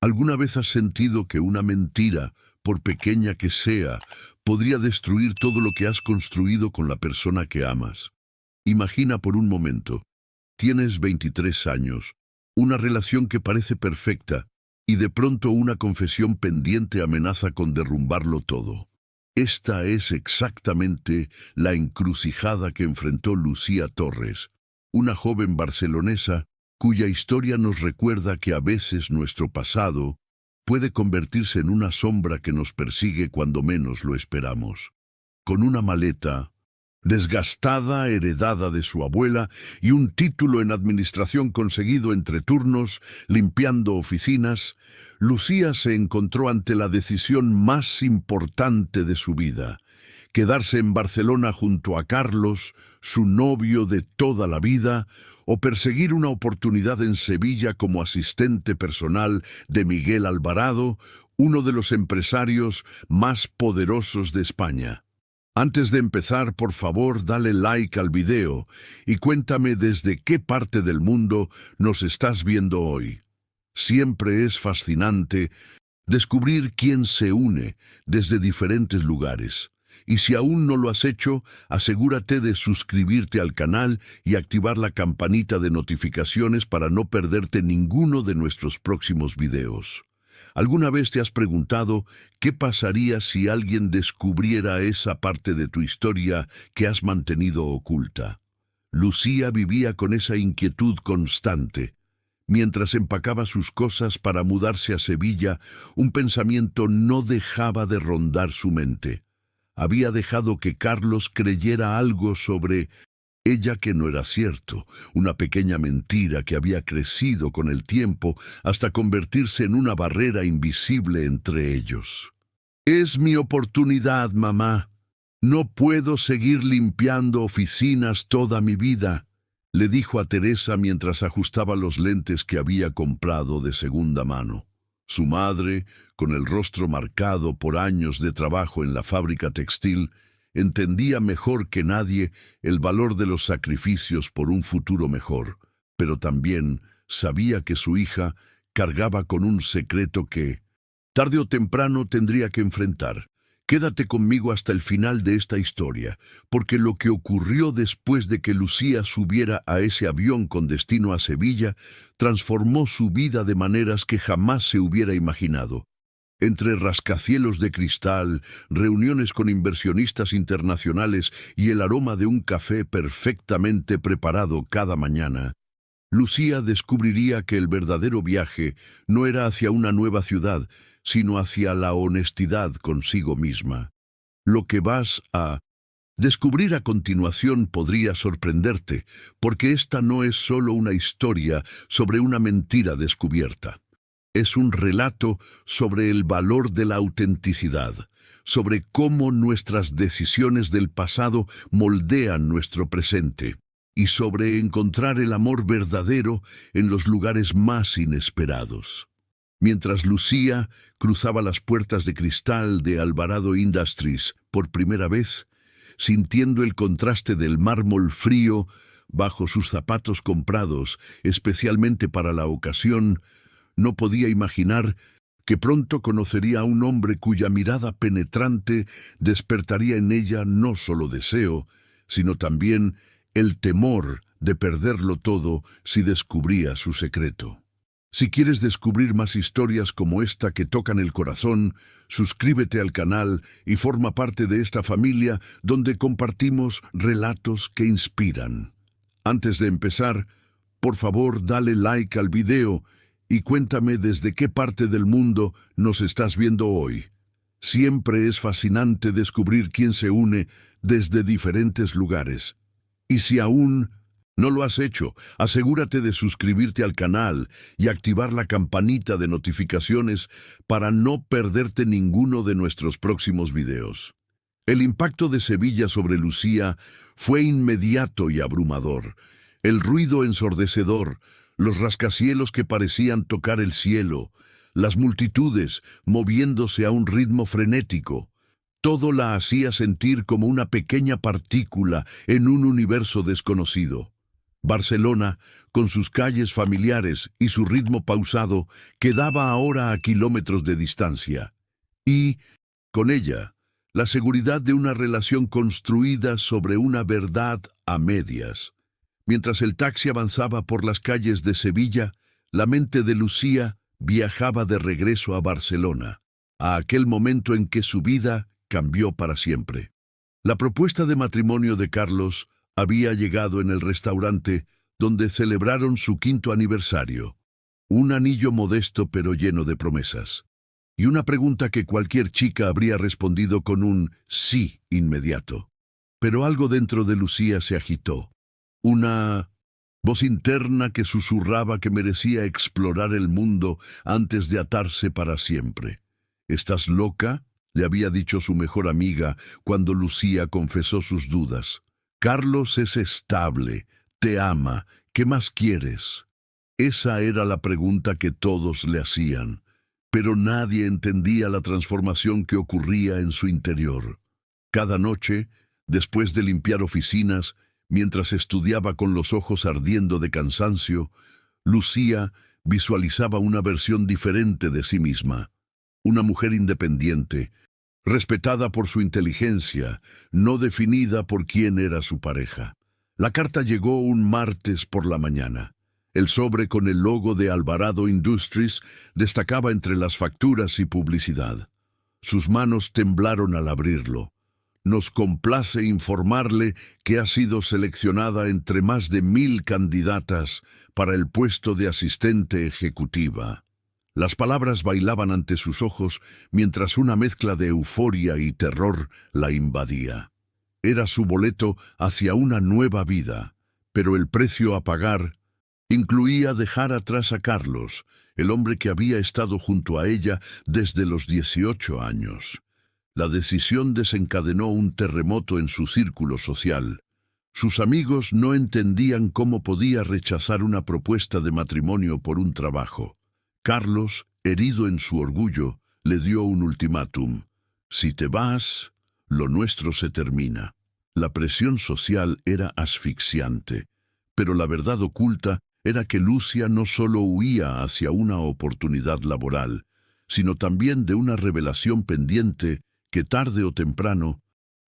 ¿Alguna vez has sentido que una mentira, por pequeña que sea, podría destruir todo lo que has construido con la persona que amas? Imagina por un momento, tienes 23 años, una relación que parece perfecta, y de pronto una confesión pendiente amenaza con derrumbarlo todo. Esta es exactamente la encrucijada que enfrentó Lucía Torres, una joven barcelonesa cuya historia nos recuerda que a veces nuestro pasado puede convertirse en una sombra que nos persigue cuando menos lo esperamos. Con una maleta desgastada, heredada de su abuela, y un título en administración conseguido entre turnos, limpiando oficinas, Lucía se encontró ante la decisión más importante de su vida: quedarse en Barcelona junto a Carlos, su novio de toda la vida, o perseguir una oportunidad en Sevilla como asistente personal de Miguel Alvarado, uno de los empresarios más poderosos de España. Antes de empezar, por favor, dale like al video y cuéntame desde qué parte del mundo nos estás viendo hoy. Siempre es fascinante descubrir quién se une desde diferentes lugares. Y si aún no lo has hecho, asegúrate de suscribirte al canal y activar la campanita de notificaciones para no perderte ninguno de nuestros próximos videos. ¿Alguna vez te has preguntado qué pasaría si alguien descubriera esa parte de tu historia que has mantenido oculta? Lucía vivía con esa inquietud constante. Mientras empacaba sus cosas para mudarse a Sevilla, un pensamiento no dejaba de rondar su mente. Había dejado que Carlos creyera algo sobre ella que no era cierto, una pequeña mentira que había crecido con el tiempo hasta convertirse en una barrera invisible entre ellos. «Es mi oportunidad, mamá. No puedo seguir limpiando oficinas toda mi vida», le dijo a Teresa mientras ajustaba los lentes que había comprado de segunda mano. Su madre, con el rostro marcado por años de trabajo en la fábrica textil, entendía mejor que nadie el valor de los sacrificios por un futuro mejor, pero también sabía que su hija cargaba con un secreto que, tarde o temprano, tendría que enfrentar. Quédate conmigo hasta el final de esta historia, porque lo que ocurrió después de que Lucía subiera a ese avión con destino a Sevilla transformó su vida de maneras que jamás se hubiera imaginado. Entre rascacielos de cristal, reuniones con inversionistas internacionales y el aroma de un café perfectamente preparado cada mañana, Lucía descubriría que el verdadero viaje no era hacia una nueva ciudad, sino hacia la honestidad consigo misma. Lo que vas a descubrir a continuación podría sorprenderte, porque esta no es solo una historia sobre una mentira descubierta. Es un relato sobre el valor de la autenticidad, sobre cómo nuestras decisiones del pasado moldean nuestro presente, y sobre encontrar el amor verdadero en los lugares más inesperados. Mientras Lucía cruzaba las puertas de cristal de Alvarado Industries por primera vez, sintiendo el contraste del mármol frío bajo sus zapatos comprados especialmente para la ocasión, no podía imaginar que pronto conocería a un hombre cuya mirada penetrante despertaría en ella no solo deseo, sino también el temor de perderlo todo si descubría su secreto. Si quieres descubrir más historias como esta que tocan el corazón, suscríbete al canal y forma parte de esta familia donde compartimos relatos que inspiran. Antes de empezar, por favor, dale like al video y cuéntame desde qué parte del mundo nos estás viendo hoy. Siempre es fascinante descubrir quién se une desde diferentes lugares. Y si aún no lo has hecho, asegúrate de suscribirte al canal y activar la campanita de notificaciones para no perderte ninguno de nuestros próximos videos. El impacto de Sevilla sobre Lucía fue inmediato y abrumador. El ruido ensordecedor, los rascacielos que parecían tocar el cielo, las multitudes moviéndose a un ritmo frenético, todo la hacía sentir como una pequeña partícula en un universo desconocido. Barcelona, con sus calles familiares y su ritmo pausado, quedaba ahora a kilómetros de distancia. Y, con ella, la seguridad de una relación construida sobre una verdad a medias. Mientras el taxi avanzaba por las calles de Sevilla, la mente de Lucía viajaba de regreso a Barcelona, a aquel momento en que su vida cambió para siempre. La propuesta de matrimonio de Carlos había llegado en el restaurante donde celebraron su 5º aniversario. Un anillo modesto pero lleno de promesas. Y una pregunta que cualquier chica habría respondido con un sí inmediato. Pero algo dentro de Lucía se agitó. Una voz interna que susurraba que merecía explorar el mundo antes de atarse para siempre. ¿Estás loca?, le había dicho su mejor amiga cuando Lucía confesó sus dudas. Carlos es estable, te ama, ¿qué más quieres? Esa era la pregunta que todos le hacían, pero nadie entendía la transformación que ocurría en su interior. Cada noche, después de limpiar oficinas, mientras estudiaba con los ojos ardiendo de cansancio, Lucía visualizaba una versión diferente de sí misma. Una mujer independiente, respetada por su inteligencia, no definida por quién era su pareja. La carta llegó un martes por la mañana. El sobre con el logo de Alvarado Industries destacaba entre las facturas y publicidad. Sus manos temblaron al abrirlo. Nos complace informarle que ha sido seleccionada entre más de 1000 candidatas para el puesto de asistente ejecutiva. Las palabras bailaban ante sus ojos mientras una mezcla de euforia y terror la invadía. Era su boleto hacia una nueva vida, pero el precio a pagar incluía dejar atrás a Carlos, el hombre que había estado junto a ella desde los 18 años. La decisión desencadenó un terremoto en su círculo social. Sus amigos no entendían cómo podía rechazar una propuesta de matrimonio por un trabajo. Carlos, herido en su orgullo, le dio un ultimátum. Si te vas, lo nuestro se termina. La presión social era asfixiante, pero la verdad oculta era que Lucía no solo huía hacia una oportunidad laboral, sino también de una revelación pendiente que tarde o temprano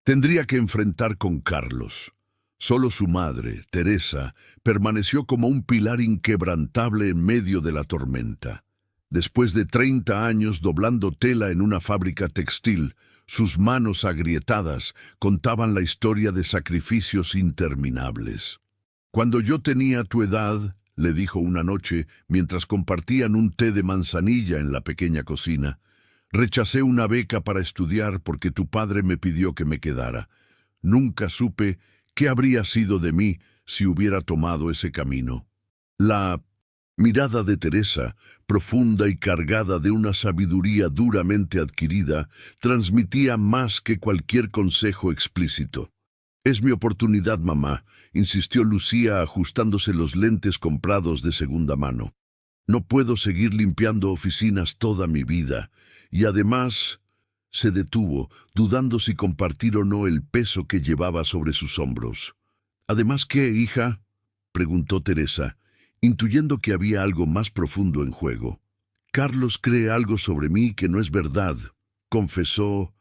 tendría que enfrentar con Carlos. Solo su madre, Teresa, permaneció como un pilar inquebrantable en medio de la tormenta. Después de 30 años doblando tela en una fábrica textil, sus manos agrietadas contaban la historia de sacrificios interminables. «Cuando yo tenía tu edad», le dijo una noche mientras compartían un té de manzanilla en la pequeña cocina, «rechacé una beca para estudiar porque tu padre me pidió que me quedara. Nunca supe qué habría sido de mí si hubiera tomado ese camino». La mirada de Teresa, profunda y cargada de una sabiduría duramente adquirida, transmitía más que cualquier consejo explícito. «Es mi oportunidad, mamá», insistió Lucía ajustándose los lentes comprados de segunda mano. «No puedo seguir limpiando oficinas toda mi vida. Y además…» Se detuvo, dudando si compartir o no el peso que llevaba sobre sus hombros. «¿Además qué, hija?», preguntó Teresa, intuyendo que había algo más profundo en juego. «Carlos cree algo sobre mí que no es verdad», confesó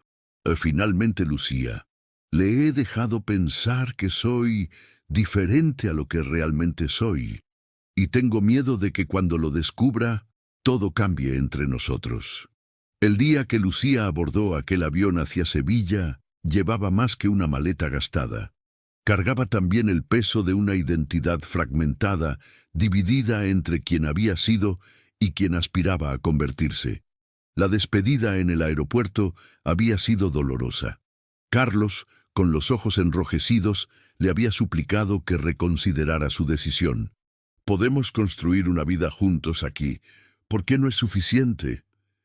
finalmente Lucía. «Le he dejado pensar que soy diferente a lo que realmente soy, y tengo miedo de que cuando lo descubra, todo cambie entre nosotros». El día que Lucía abordó aquel avión hacia Sevilla, llevaba más que una maleta gastada. Cargaba también el peso de una identidad fragmentada, dividida entre quien había sido y quien aspiraba a convertirse. La despedida en el aeropuerto había sido dolorosa. Carlos, con los ojos enrojecidos, le había suplicado que reconsiderara su decisión. «Podemos construir una vida juntos aquí. ¿Por qué no es suficiente?».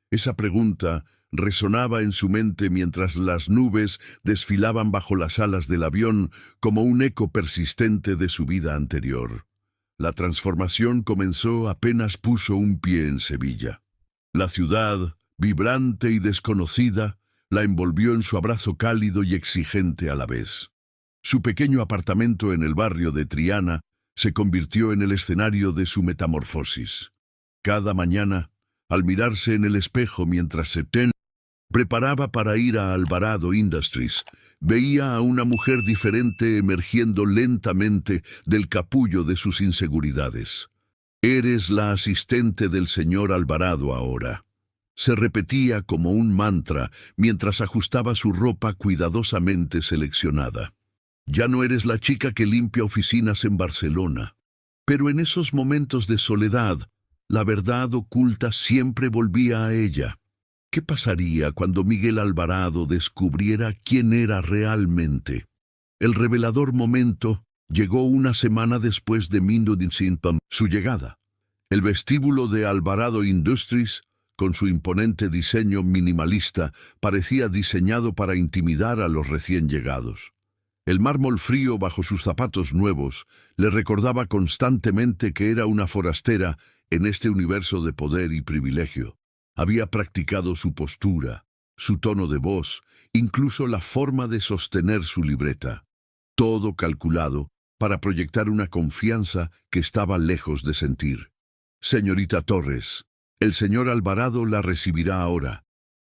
Esa pregunta resonaba en su mente mientras las nubes desfilaban bajo las alas del avión como un eco persistente de su vida anterior. La transformación comenzó apenas puso un pie en Sevilla. La ciudad, vibrante y desconocida, la envolvió en su abrazo cálido y exigente a la vez. Su pequeño apartamento en el barrio de Triana se convirtió en el escenario de su metamorfosis. Cada mañana, al mirarse en el espejo mientras se preparaba para ir a Alvarado Industries, veía a una mujer diferente emergiendo lentamente del capullo de sus inseguridades. «Eres la asistente del señor Alvarado ahora», se repetía como un mantra mientras ajustaba su ropa cuidadosamente seleccionada. «Ya no eres la chica que limpia oficinas en Barcelona». Pero en esos momentos de soledad, la verdad oculta siempre volvía a ella. ¿Qué pasaría cuando Miguel Alvarado descubriera quién era realmente? El revelador momento llegó una semana después de su llegada. El vestíbulo de Alvarado Industries, con su imponente diseño minimalista, parecía diseñado para intimidar a los recién llegados. El mármol frío bajo sus zapatos nuevos le recordaba constantemente que era una forastera en este universo de poder y privilegio. Había practicado su postura, su tono de voz, incluso la forma de sostener su libreta. Todo calculado para proyectar una confianza que estaba lejos de sentir. «Señorita Torres, el señor Alvarado la recibirá ahora»,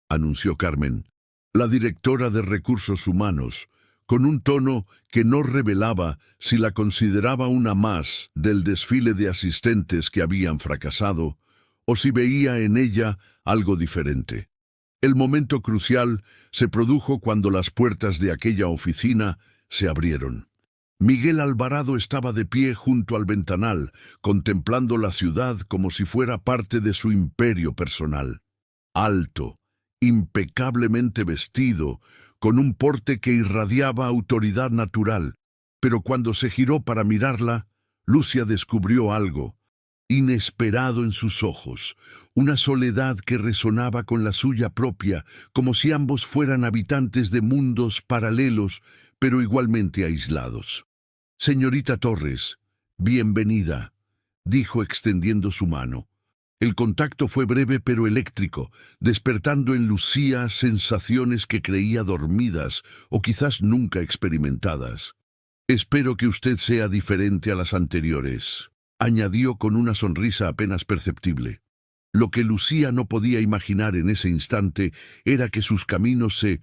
anunció Carmen, la directora de Recursos Humanos, con un tono que no revelaba si la consideraba una más del desfile de asistentes que habían fracasado o si veía en ella algo diferente. El momento crucial se produjo cuando las puertas de aquella oficina se abrieron. Miguel Alvarado estaba de pie junto al ventanal, contemplando la ciudad como si fuera parte de su imperio personal. Alto, impecablemente vestido, con un porte que irradiaba autoridad natural, pero cuando se giró para mirarla, Lucia descubrió algo inesperado en sus ojos, una soledad que resonaba con la suya propia, como si ambos fueran habitantes de mundos paralelos, pero igualmente aislados. «Señorita Torres, bienvenida», dijo extendiendo su mano. El contacto fue breve pero eléctrico, despertando en Lucía sensaciones que creía dormidas o quizás nunca experimentadas. «Espero que usted sea diferente a las anteriores», añadió con una sonrisa apenas perceptible. Lo que Lucía no podía imaginar en ese instante era que sus caminos se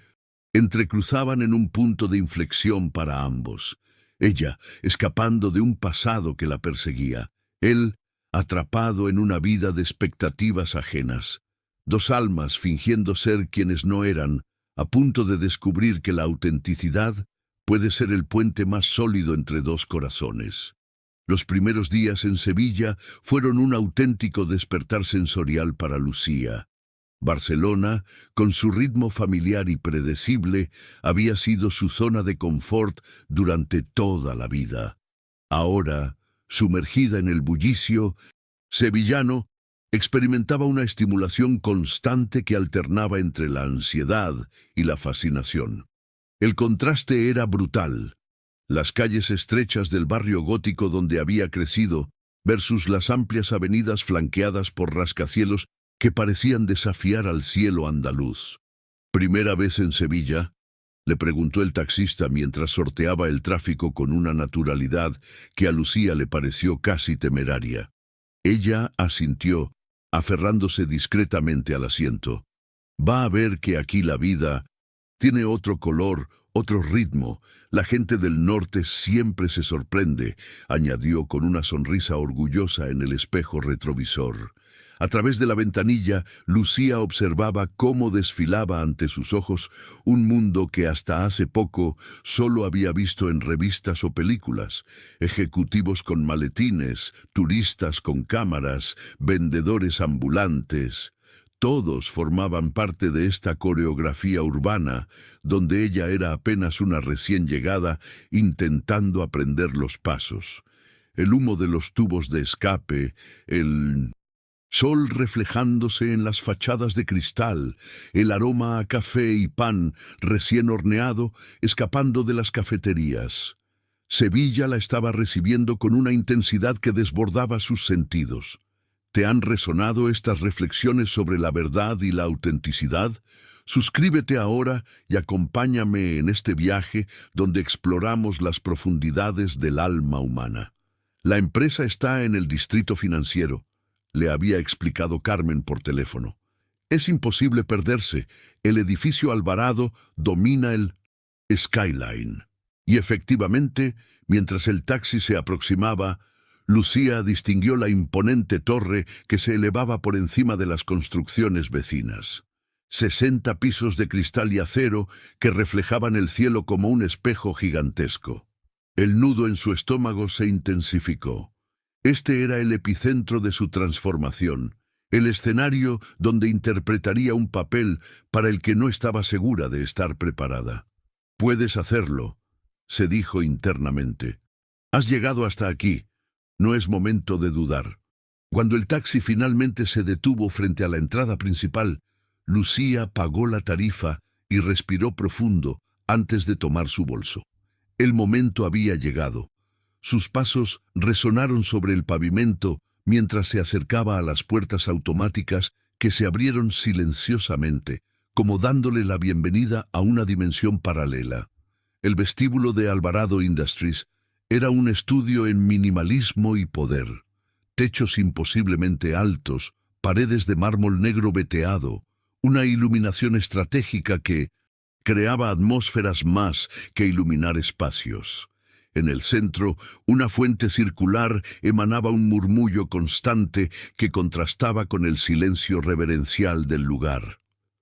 entrecruzaban en un punto de inflexión para ambos. Ella, escapando de un pasado que la perseguía. Él, atrapado en una vida de expectativas ajenas. Dos almas fingiendo ser quienes no eran, a punto de descubrir que la autenticidad puede ser el puente más sólido entre dos corazones. Los primeros días en Sevilla fueron un auténtico despertar sensorial para Lucía. Barcelona, con su ritmo familiar y predecible, había sido su zona de confort durante toda la vida. Ahora, sumergida en el bullicio sevillano, experimentaba una estimulación constante que alternaba entre la ansiedad y la fascinación. El contraste era brutal. Las calles estrechas del barrio gótico donde había crecido versus las amplias avenidas flanqueadas por rascacielos que parecían desafiar al cielo andaluz. «¿Primera vez en Sevilla?», le preguntó el taxista mientras sorteaba el tráfico con una naturalidad que a Lucía le pareció casi temeraria. Ella asintió, aferrándose discretamente al asiento. «Va a ver que aquí la vida tiene otro color, otro ritmo. La gente del norte siempre se sorprende», añadió con una sonrisa orgullosa en el espejo retrovisor. A través de la ventanilla, Lucía observaba cómo desfilaba ante sus ojos un mundo que hasta hace poco solo había visto en revistas o películas. Ejecutivos con maletines, turistas con cámaras, vendedores ambulantes. Todos formaban parte de esta coreografía urbana, donde ella era apenas una recién llegada intentando aprender los pasos. El humo de los tubos de escape, el sol reflejándose en las fachadas de cristal, el aroma a café y pan recién horneado escapando de las cafeterías. Sevilla la estaba recibiendo con una intensidad que desbordaba sus sentidos. ¿Te han resonado estas reflexiones sobre la verdad y la autenticidad? Suscríbete ahora y acompáñame en este viaje donde exploramos las profundidades del alma humana. La empresa está en el distrito financiero, le había explicado Carmen por teléfono. Es imposible perderse. El edificio Alvarado domina el skyline. Y efectivamente, mientras el taxi se aproximaba, Lucía distinguió la imponente torre que se elevaba por encima de las construcciones vecinas. 60 pisos de cristal y acero que reflejaban el cielo como un espejo gigantesco. El nudo en su estómago se intensificó. Este era el epicentro de su transformación, el escenario donde interpretaría un papel para el que no estaba segura de estar preparada. «Puedes hacerlo», se dijo internamente. «Has llegado hasta aquí. No es momento de dudar». Cuando el taxi finalmente se detuvo frente a la entrada principal, Lucía pagó la tarifa y respiró profundo antes de tomar su bolso. El momento había llegado. Sus pasos resonaron sobre el pavimento mientras se acercaba a las puertas automáticas que se abrieron silenciosamente, como dándole la bienvenida a una dimensión paralela. El vestíbulo de Alvarado Industries era un estudio en minimalismo y poder. Techos imposiblemente altos, paredes de mármol negro veteado, una iluminación estratégica que creaba atmósferas más que iluminar espacios. En el centro, una fuente circular emanaba un murmullo constante que contrastaba con el silencio reverencial del lugar.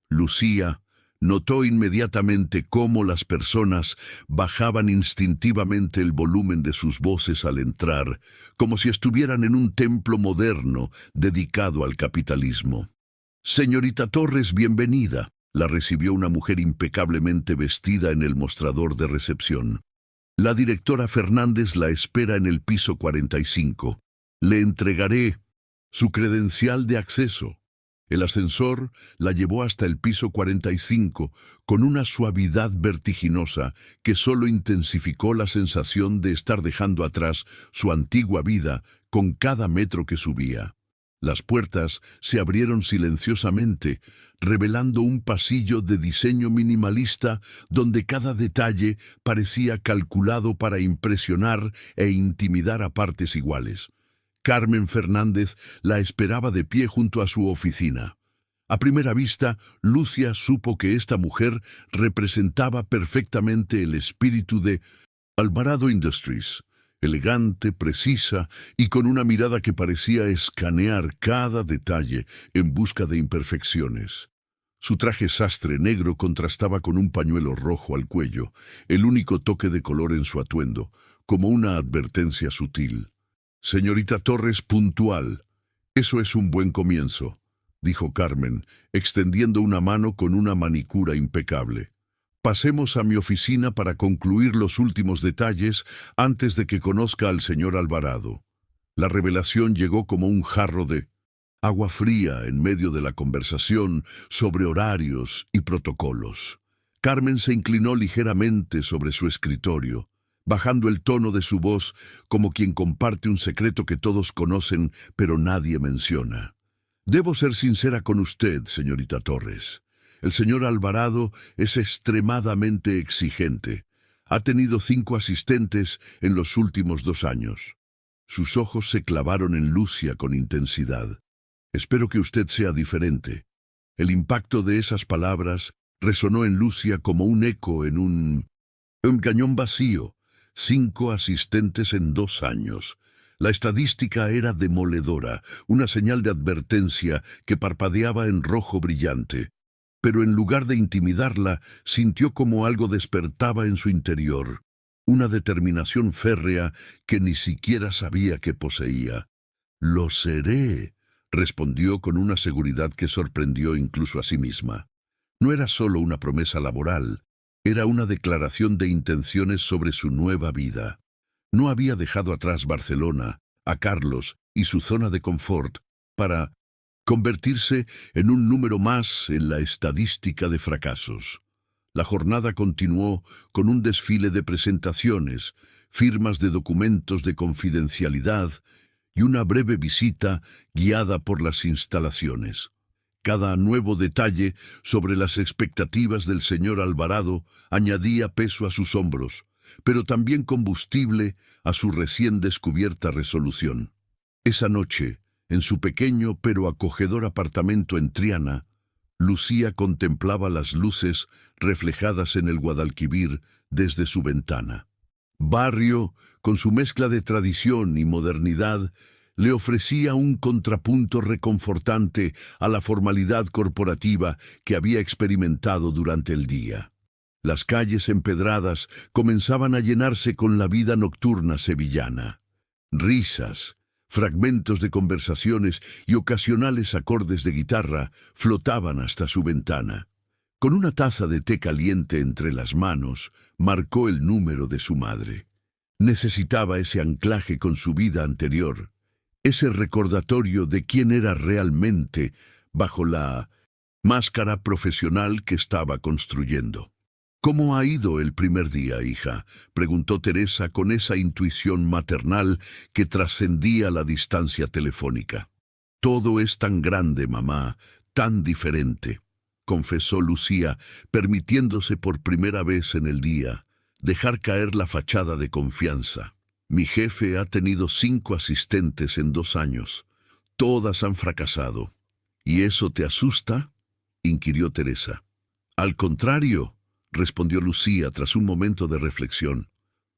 Lucía notó inmediatamente cómo las personas bajaban instintivamente el volumen de sus voces al entrar, como si estuvieran en un templo moderno dedicado al capitalismo. «Señorita Torres, bienvenida», la recibió una mujer impecablemente vestida en el mostrador de recepción. «La directora Fernández la espera en el piso 45. Le entregaré su credencial de acceso». El ascensor la llevó hasta el piso 45 con una suavidad vertiginosa que solo intensificó la sensación de estar dejando atrás su antigua vida con cada metro que subía. Las puertas se abrieron silenciosamente, revelando un pasillo de diseño minimalista donde cada detalle parecía calculado para impresionar e intimidar a partes iguales. Carmen Fernández la esperaba de pie junto a su oficina. A primera vista, Lucía supo que esta mujer representaba perfectamente el espíritu de Alvarado Industries, elegante, precisa y con una mirada que parecía escanear cada detalle en busca de imperfecciones. Su traje sastre negro contrastaba con un pañuelo rojo al cuello, el único toque de color en su atuendo, como una advertencia sutil. «Señorita Torres, puntual. Eso es un buen comienzo», dijo Carmen, extendiendo una mano con una manicura impecable. «Pasemos a mi oficina para concluir los últimos detalles antes de que conozca al señor Alvarado». La revelación llegó como un jarro de agua fría en medio de la conversación sobre horarios y protocolos. Carmen se inclinó ligeramente sobre su escritorio, bajando el tono de su voz como quien comparte un secreto que todos conocen pero nadie menciona. «Debo ser sincera con usted, señorita Torres. El señor Alvarado es extremadamente exigente. Ha tenido 5 asistentes en los últimos 2 años». Sus ojos se clavaron en Lucía con intensidad. «Espero que usted sea diferente». El impacto de esas palabras resonó en Lucía como un eco en un cañón vacío. 5 asistentes en 2 años. La estadística era demoledora, una señal de advertencia que parpadeaba en rojo brillante. Pero en lugar de intimidarla, sintió como algo despertaba en su interior, una determinación férrea que ni siquiera sabía que poseía. «Lo seré», respondió con una seguridad que sorprendió incluso a sí misma. No era solo una promesa laboral, era una declaración de intenciones sobre su nueva vida. No había dejado atrás Barcelona, a Carlos y su zona de confort para convertirse en un número más en la estadística de fracasos. La jornada continuó con un desfile de presentaciones, firmas de documentos de confidencialidad y una breve visita guiada por las instalaciones. Cada nuevo detalle sobre las expectativas del señor Alvarado añadía peso a sus hombros, pero también combustible a su recién descubierta resolución. Esa noche, en su pequeño pero acogedor apartamento en Triana, Lucía contemplaba las luces reflejadas en el Guadalquivir desde su ventana. Barrio, con su mezcla de tradición y modernidad, le ofrecía un contrapunto reconfortante a la formalidad corporativa que había experimentado durante el día. Las calles empedradas comenzaban a llenarse con la vida nocturna sevillana. Risas, fragmentos de conversaciones y ocasionales acordes de guitarra flotaban hasta su ventana. Con una taza de té caliente entre las manos, marcó el número de su madre. Necesitaba ese anclaje con su vida anterior, ese recordatorio de quién era realmente bajo la máscara profesional que estaba construyendo. «¿Cómo ha ido el primer día, hija?», preguntó Teresa con esa intuición maternal que trascendía la distancia telefónica. «Todo es tan grande, mamá, tan diferente», confesó Lucía, permitiéndose por primera vez en el día dejar caer la fachada de confianza. «Mi jefe ha tenido 5 asistentes en 2 años. Todas han fracasado». «¿Y eso te asusta?», inquirió Teresa. «Al contrario», respondió Lucía tras un momento de reflexión.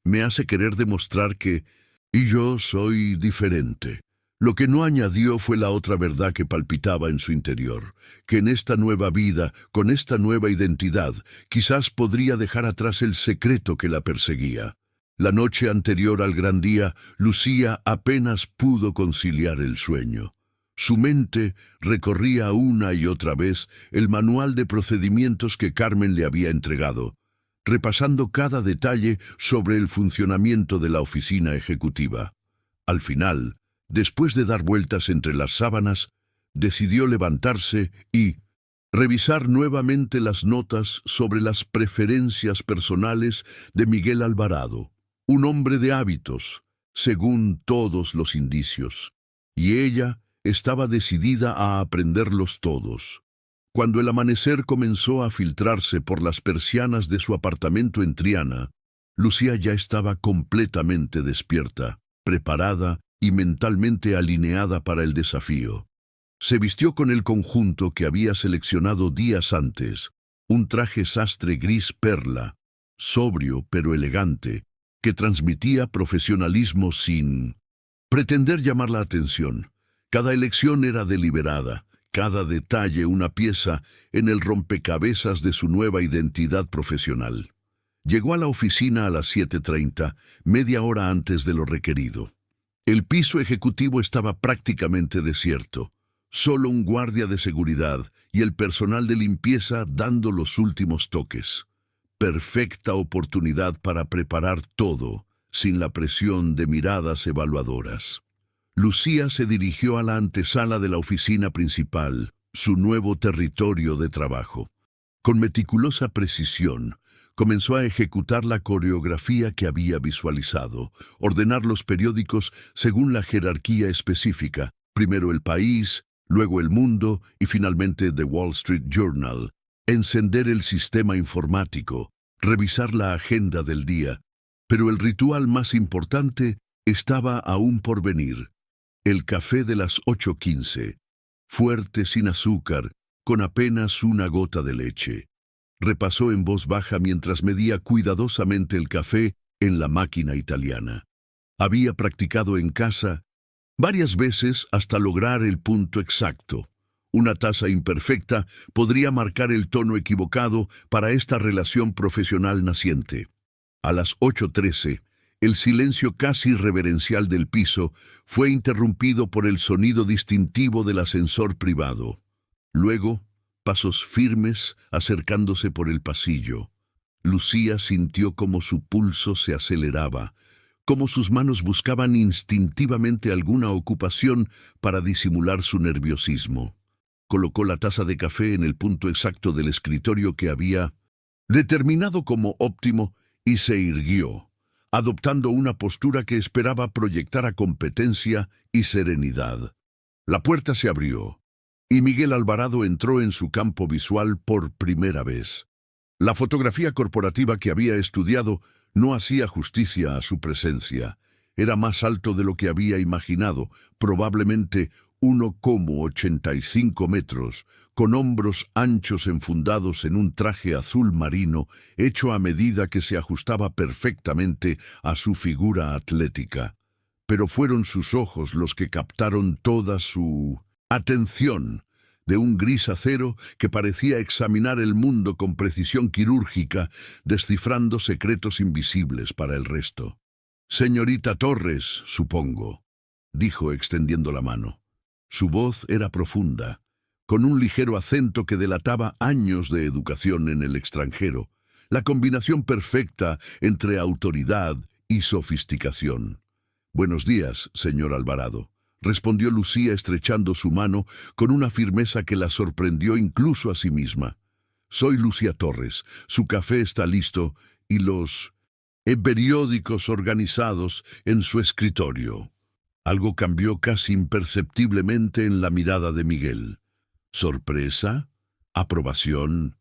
«Me hace querer demostrar que yo soy diferente». Lo que no añadió fue la otra verdad que palpitaba en su interior, que en esta nueva vida, con esta nueva identidad, quizás podría dejar atrás el secreto que la perseguía. La noche anterior al gran día, Lucía apenas pudo conciliar el sueño. Su mente recorría una y otra vez el manual de procedimientos que Carmen le había entregado, repasando cada detalle sobre el funcionamiento de la oficina ejecutiva. Al final, después de dar vueltas entre las sábanas, decidió levantarse y revisar nuevamente las notas sobre las preferencias personales de Miguel Alvarado, un hombre de hábitos, según todos los indicios, y ella estaba decidida a aprenderlos todos. Cuando el amanecer comenzó a filtrarse por las persianas de su apartamento en Triana, Lucía ya estaba completamente despierta, preparada y mentalmente alineada para el desafío. Se vistió con el conjunto que había seleccionado días antes, un traje sastre gris perla, sobrio pero elegante, que transmitía profesionalismo sin pretender llamar la atención. Cada elección era deliberada, cada detalle una pieza en el rompecabezas de su nueva identidad profesional. Llegó a la oficina a las 7:30, media hora antes de lo requerido. El piso ejecutivo estaba prácticamente desierto, solo un guardia de seguridad y el personal de limpieza dando los últimos toques. Perfecta oportunidad para preparar todo, sin la presión de miradas evaluadoras. Lucía se dirigió a la antesala de la oficina principal, su nuevo territorio de trabajo. Con meticulosa precisión, comenzó a ejecutar la coreografía que había visualizado, ordenar los periódicos según la jerarquía específica, primero El País, luego El Mundo y finalmente The Wall Street Journal, encender el sistema informático, revisar la agenda del día. Pero el ritual más importante estaba aún por venir. El café de las 8:15, fuerte sin azúcar, con apenas una gota de leche. Repasó en voz baja mientras medía cuidadosamente el café en la máquina italiana. Había practicado en casa varias veces hasta lograr el punto exacto. Una taza imperfecta podría marcar el tono equivocado para esta relación profesional naciente. A las 8:13, el silencio casi reverencial del piso fue interrumpido por el sonido distintivo del ascensor privado. Luego, pasos firmes acercándose por el pasillo. Lucía sintió como su pulso se aceleraba, como sus manos buscaban instintivamente alguna ocupación para disimular su nerviosismo. Colocó la taza de café en el punto exacto del escritorio que había determinado como óptimo y se irguió, adoptando una postura que esperaba proyectar a competencia y serenidad. La puerta se abrió, y Miguel Alvarado entró en su campo visual por primera vez. La fotografía corporativa que había estudiado no hacía justicia a su presencia. Era más alto de lo que había imaginado, probablemente 1,85 metros, con hombros anchos enfundados en un traje azul marino hecho a medida que se ajustaba perfectamente a su figura atlética. Pero fueron sus ojos los que captaron toda su atención, de un gris acero que parecía examinar el mundo con precisión quirúrgica, descifrando secretos invisibles para el resto. «Señorita Torres, supongo», dijo extendiendo la mano. Su voz era profunda, con un ligero acento que delataba años de educación en el extranjero, la combinación perfecta entre autoridad y sofisticación. «Buenos días, señor Alvarado», respondió Lucía estrechando su mano con una firmeza que la sorprendió incluso a sí misma. «Soy Lucía Torres, su café está listo y los periódicos organizados en su escritorio». Algo cambió casi imperceptiblemente en la mirada de Miguel. ¿Sorpresa? ¿Aprobación?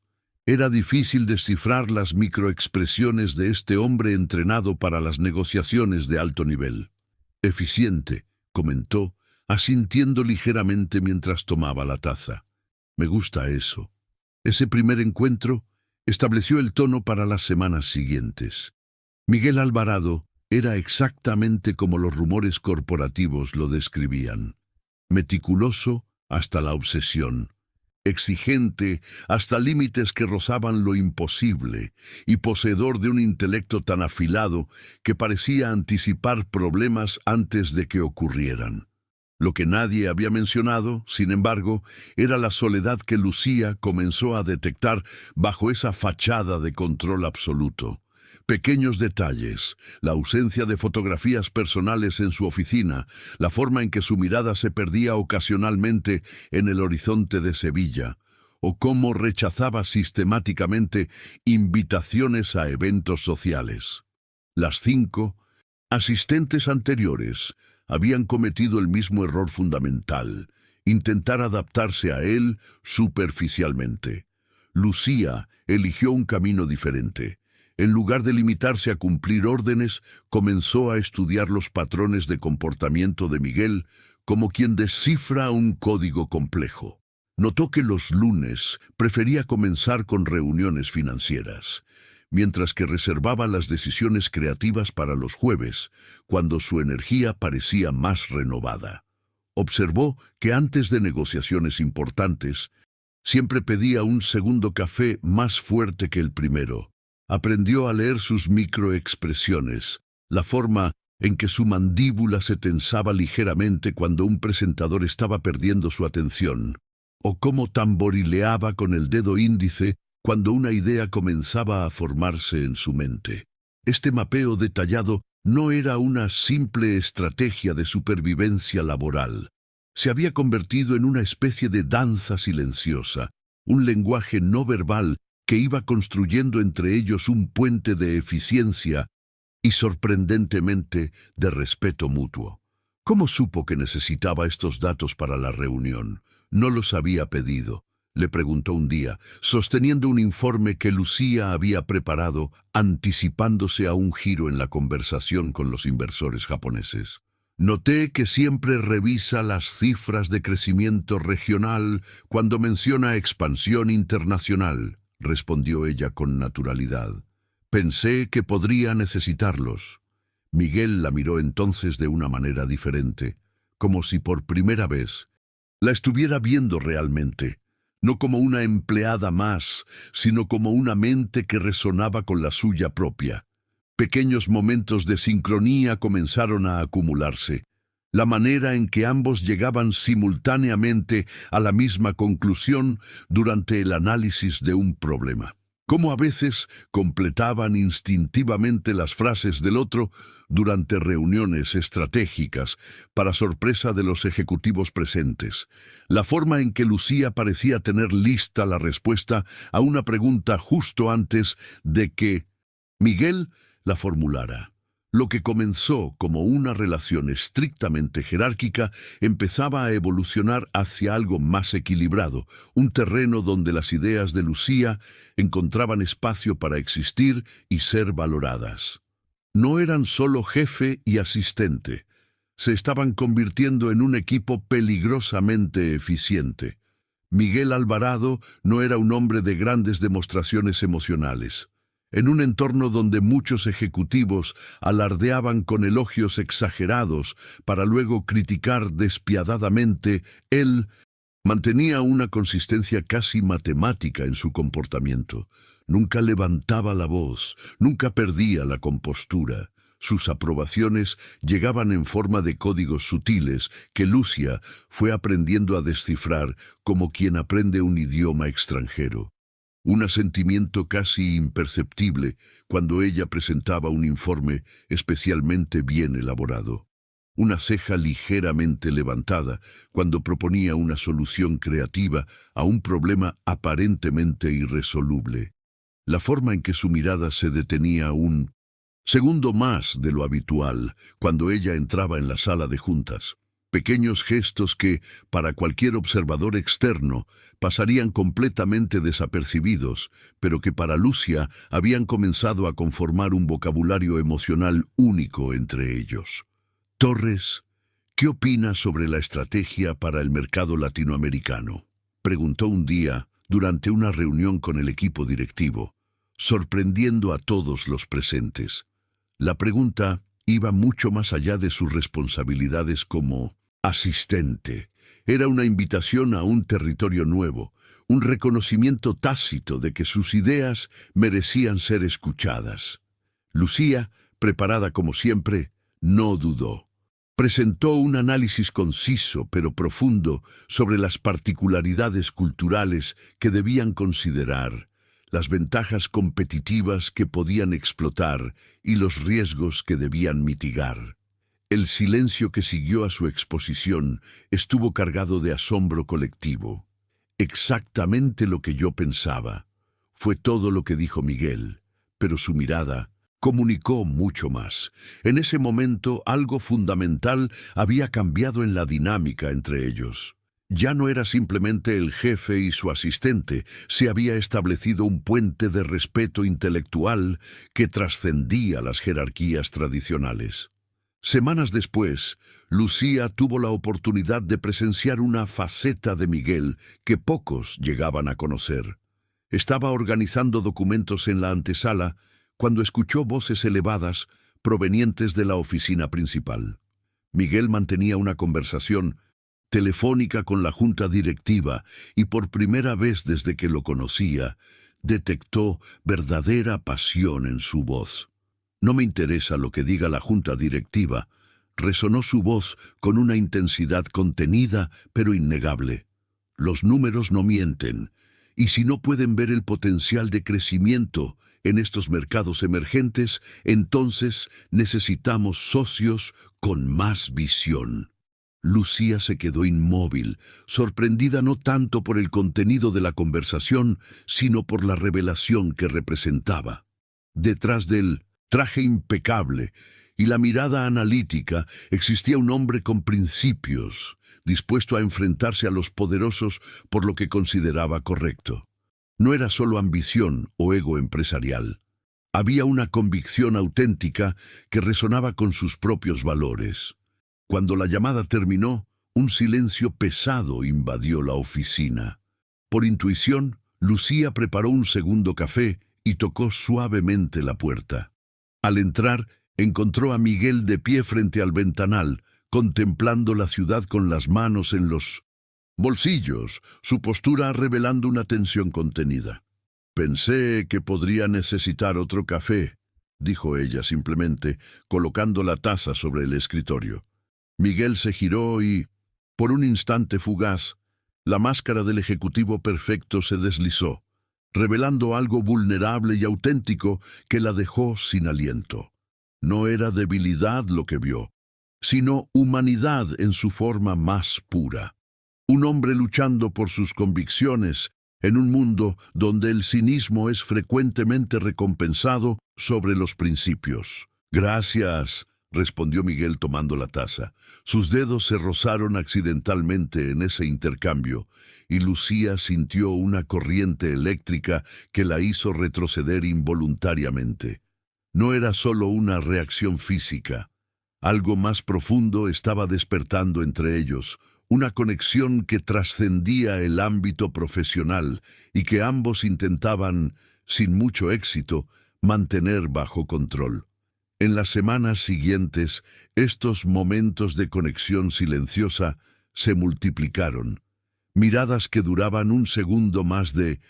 Era difícil descifrar las microexpresiones de este hombre entrenado para las negociaciones de alto nivel. «Eficiente», comentó, asintiendo ligeramente mientras tomaba la taza. «Me gusta eso». Ese primer encuentro estableció el tono para las semanas siguientes. Miguel Alvarado era exactamente como los rumores corporativos lo describían. Meticuloso hasta la obsesión, exigente hasta límites que rozaban lo imposible y poseedor de un intelecto tan afilado que parecía anticipar problemas antes de que ocurrieran. Lo que nadie había mencionado, sin embargo, era la soledad que Lucía comenzó a detectar bajo esa fachada de control absoluto. Pequeños detalles, la ausencia de fotografías personales en su oficina, la forma en que su mirada se perdía ocasionalmente en el horizonte de Sevilla, o cómo rechazaba sistemáticamente invitaciones a eventos sociales. Las 5 asistentes anteriores habían cometido el mismo error fundamental, intentar adaptarse a él superficialmente. Lucía eligió un camino diferente. En lugar de limitarse a cumplir órdenes, comenzó a estudiar los patrones de comportamiento de Miguel como quien descifra un código complejo. Notó que los lunes prefería comenzar con reuniones financieras, mientras que reservaba las decisiones creativas para los jueves, cuando su energía parecía más renovada. Observó que antes de negociaciones importantes, siempre pedía un segundo café más fuerte que el primero. Aprendió a leer sus microexpresiones, la forma en que su mandíbula se tensaba ligeramente cuando un presentador estaba perdiendo su atención, o cómo tamborileaba con el dedo índice cuando una idea comenzaba a formarse en su mente. Este mapeo detallado no era una simple estrategia de supervivencia laboral. Se había convertido en una especie de danza silenciosa, un lenguaje no verbal que iba construyendo entre ellos un puente de eficiencia y, sorprendentemente, de respeto mutuo. ¿Cómo supo que necesitaba estos datos para la reunión? No los había pedido, le preguntó un día, sosteniendo un informe que Lucía había preparado, anticipándose a un giro en la conversación con los inversores japoneses. «Noté que siempre revisa las cifras de crecimiento regional cuando menciona expansión internacional», respondió ella con naturalidad. «Pensé que podría necesitarlos». Miguel la miró entonces de una manera diferente, como si por primera vez la estuviera viendo realmente, no como una empleada más, sino como una mente que resonaba con la suya propia. Pequeños momentos de sincronía comenzaron a acumularse. La manera en que ambos llegaban simultáneamente a la misma conclusión durante el análisis de un problema. Cómo a veces completaban instintivamente las frases del otro durante reuniones estratégicas, para sorpresa de los ejecutivos presentes. La forma en que Lucía parecía tener lista la respuesta a una pregunta justo antes de que Miguel la formulara. Lo que comenzó como una relación estrictamente jerárquica empezaba a evolucionar hacia algo más equilibrado, un terreno donde las ideas de Lucía encontraban espacio para existir y ser valoradas. No eran solo jefe y asistente, se estaban convirtiendo en un equipo peligrosamente eficiente. Miguel Alvarado no era un hombre de grandes demostraciones emocionales. En un entorno donde muchos ejecutivos alardeaban con elogios exagerados para luego criticar despiadadamente, él mantenía una consistencia casi matemática en su comportamiento. Nunca levantaba la voz, nunca perdía la compostura. Sus aprobaciones llegaban en forma de códigos sutiles que Lucia fue aprendiendo a descifrar como quien aprende un idioma extranjero. Un asentimiento casi imperceptible cuando ella presentaba un informe especialmente bien elaborado. Una ceja ligeramente levantada cuando proponía una solución creativa a un problema aparentemente irresoluble. La forma en que su mirada se detenía un segundo más de lo habitual cuando ella entraba en la sala de juntas. Pequeños gestos que, para cualquier observador externo, pasarían completamente desapercibidos, pero que para Lucia habían comenzado a conformar un vocabulario emocional único entre ellos. Torres, ¿qué opina sobre la estrategia para el mercado latinoamericano?, preguntó un día durante una reunión con el equipo directivo, sorprendiendo a todos los presentes. La pregunta iba mucho más allá de sus responsabilidades como asistente. Era una invitación a un territorio nuevo, un reconocimiento tácito de que sus ideas merecían ser escuchadas. Lucía, preparada como siempre, no dudó. Presentó un análisis conciso pero profundo sobre las particularidades culturales que debían considerar, las ventajas competitivas que podían explotar y los riesgos que debían mitigar. El silencio que siguió a su exposición estuvo cargado de asombro colectivo. Exactamente lo que yo pensaba. Fue todo lo que dijo Miguel, pero su mirada comunicó mucho más. En ese momento algo fundamental había cambiado en la dinámica entre ellos. Ya no era simplemente el jefe y su asistente, se había establecido un puente de respeto intelectual que trascendía las jerarquías tradicionales. Semanas después, Lucía tuvo la oportunidad de presenciar una faceta de Miguel que pocos llegaban a conocer. Estaba organizando documentos en la antesala cuando escuchó voces elevadas provenientes de la oficina principal. Miguel mantenía una conversación telefónica con la junta directiva y por primera vez desde que lo conocía, detectó verdadera pasión en su voz. «No me interesa lo que diga la junta directiva», resonó su voz con una intensidad contenida pero innegable. «Los números no mienten, y si no pueden ver el potencial de crecimiento en estos mercados emergentes, entonces necesitamos socios con más visión». Lucía se quedó inmóvil, sorprendida no tanto por el contenido de la conversación, sino por la revelación que representaba. Detrás del traje impecable y la mirada analítica existía un hombre con principios, dispuesto a enfrentarse a los poderosos por lo que consideraba correcto. No era solo ambición o ego empresarial. Había una convicción auténtica que resonaba con sus propios valores. Cuando la llamada terminó, un silencio pesado invadió la oficina. Por intuición, Lucía preparó un segundo café y tocó suavemente la puerta. Al entrar, encontró a Miguel de pie frente al ventanal, contemplando la ciudad con las manos en los bolsillos, su postura revelando una tensión contenida. «Pensé que podría necesitar otro café», dijo ella simplemente, colocando la taza sobre el escritorio. Miguel se giró y, por un instante fugaz, la máscara del ejecutivo perfecto se deslizó, revelando algo vulnerable y auténtico que la dejó sin aliento. No era debilidad lo que vio, sino humanidad en su forma más pura. Un hombre luchando por sus convicciones en un mundo donde el cinismo es frecuentemente recompensado sobre los principios. Gracias, respondió Miguel tomando la taza. Sus dedos se rozaron accidentalmente en ese intercambio, y Lucía sintió una corriente eléctrica que la hizo retroceder involuntariamente. No era solo una reacción física. Algo más profundo estaba despertando entre ellos, una conexión que trascendía el ámbito profesional y que ambos intentaban, sin mucho éxito, mantener bajo control. En las semanas siguientes, estos momentos de conexión silenciosa se multiplicaron. Miradas que duraban un segundo más de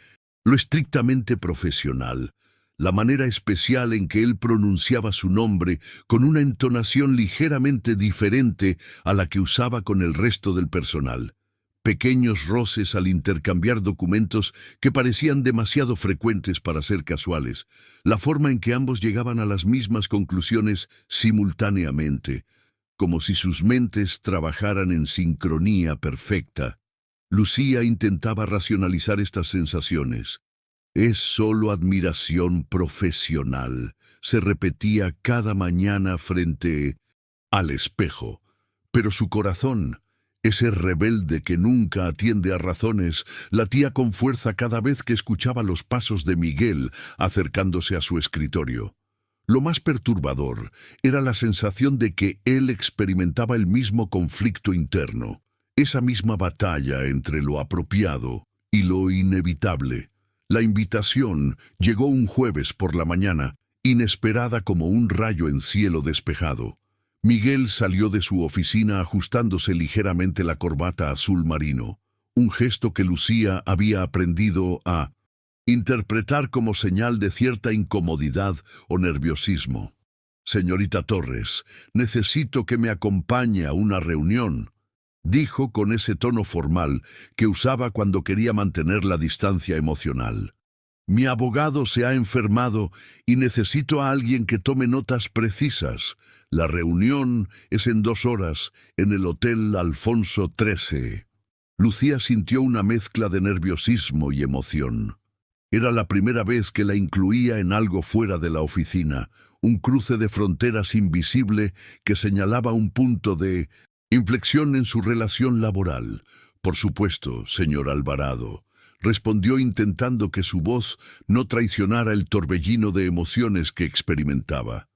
lo estrictamente profesional, la manera especial en que él pronunciaba su nombre con una entonación ligeramente diferente a la que usaba con el resto del personal. Pequeños roces al intercambiar documentos que parecían demasiado frecuentes para ser casuales, la forma en que ambos llegaban a las mismas conclusiones simultáneamente, como si sus mentes trabajaran en sincronía perfecta. Lucía intentaba racionalizar estas sensaciones. Es solo admiración profesional, se repetía cada mañana frente al espejo, pero su corazón, ese rebelde que nunca atiende a razones, latía con fuerza cada vez que escuchaba los pasos de Miguel acercándose a su escritorio. Lo más perturbador era la sensación de que él experimentaba el mismo conflicto interno, esa misma batalla entre lo apropiado y lo inevitable. La invitación llegó un jueves por la mañana, inesperada como un rayo en cielo despejado. Miguel salió de su oficina ajustándose ligeramente la corbata azul marino, un gesto que Lucía había aprendido a interpretar como señal de cierta incomodidad o nerviosismo. «Señorita Torres, necesito que me acompañe a una reunión», dijo con ese tono formal que usaba cuando quería mantener la distancia emocional. «Mi abogado se ha enfermado y necesito a alguien que tome notas precisas. La reunión es en 2 horas, en el Hotel Alfonso XIII». Lucía sintió una mezcla de nerviosismo y emoción. Era la primera vez que la incluía en algo fuera de la oficina, un cruce de fronteras invisible que señalaba un punto de inflexión en su relación laboral. «Por supuesto, señor Alvarado», respondió intentando que su voz no traicionara el torbellino de emociones que experimentaba.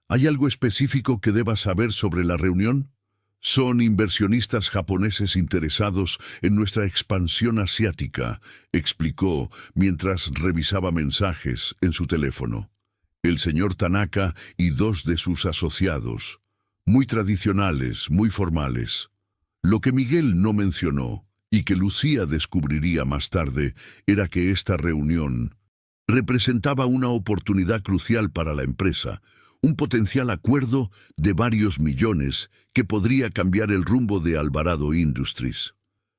«¿Hay algo específico que deba saber sobre la reunión?» «Son inversionistas japoneses interesados en nuestra expansión asiática», explicó mientras revisaba mensajes en su teléfono. «El señor Tanaka y 2 de sus asociados. Muy tradicionales, muy formales». Lo que Miguel no mencionó, y que Lucía descubriría más tarde, era que esta reunión representaba una oportunidad crucial para la empresa, un potencial acuerdo de varios millones que podría cambiar el rumbo de Alvarado Industries.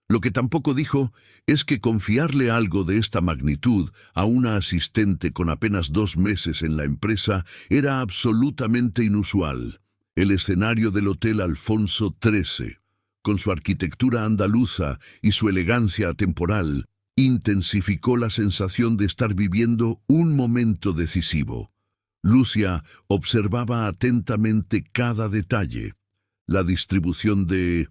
Lo que tampoco dijo es que confiarle algo de esta magnitud a una asistente con apenas 2 meses en la empresa era absolutamente inusual. El escenario del Hotel Alfonso XIII, con su arquitectura andaluza y su elegancia atemporal, intensificó la sensación de estar viviendo un momento decisivo. Lucía observaba atentamente cada detalle, la distribución de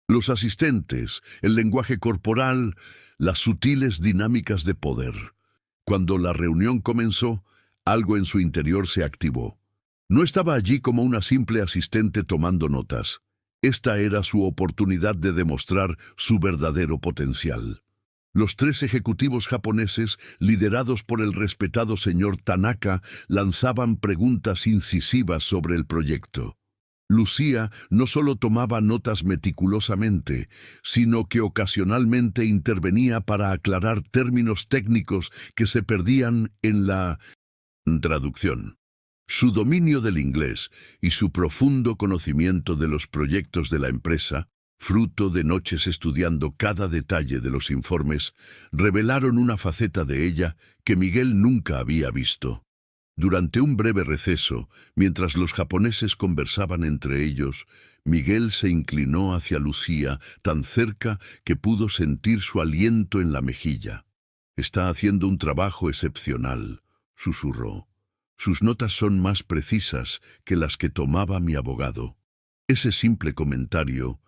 los asistentes, el lenguaje corporal, las sutiles dinámicas de poder. Cuando la reunión comenzó, algo en su interior se activó. No estaba allí como una simple asistente tomando notas. Esta era su oportunidad de demostrar su verdadero potencial. Los 3 ejecutivos japoneses, liderados por el respetado señor Tanaka, lanzaban preguntas incisivas sobre el proyecto. Lucía no solo tomaba notas meticulosamente, sino que ocasionalmente intervenía para aclarar términos técnicos que se perdían en la traducción. Su dominio del inglés y su profundo conocimiento de los proyectos de la empresa, fruto de noches estudiando cada detalle de los informes, revelaron una faceta de ella que Miguel nunca había visto. Durante un breve receso, mientras los japoneses conversaban entre ellos, Miguel se inclinó hacia Lucía tan cerca que pudo sentir su aliento en la mejilla. «Está haciendo un trabajo excepcional», susurró. Sus notas son más precisas que las que tomaba mi abogado. Ese simple comentario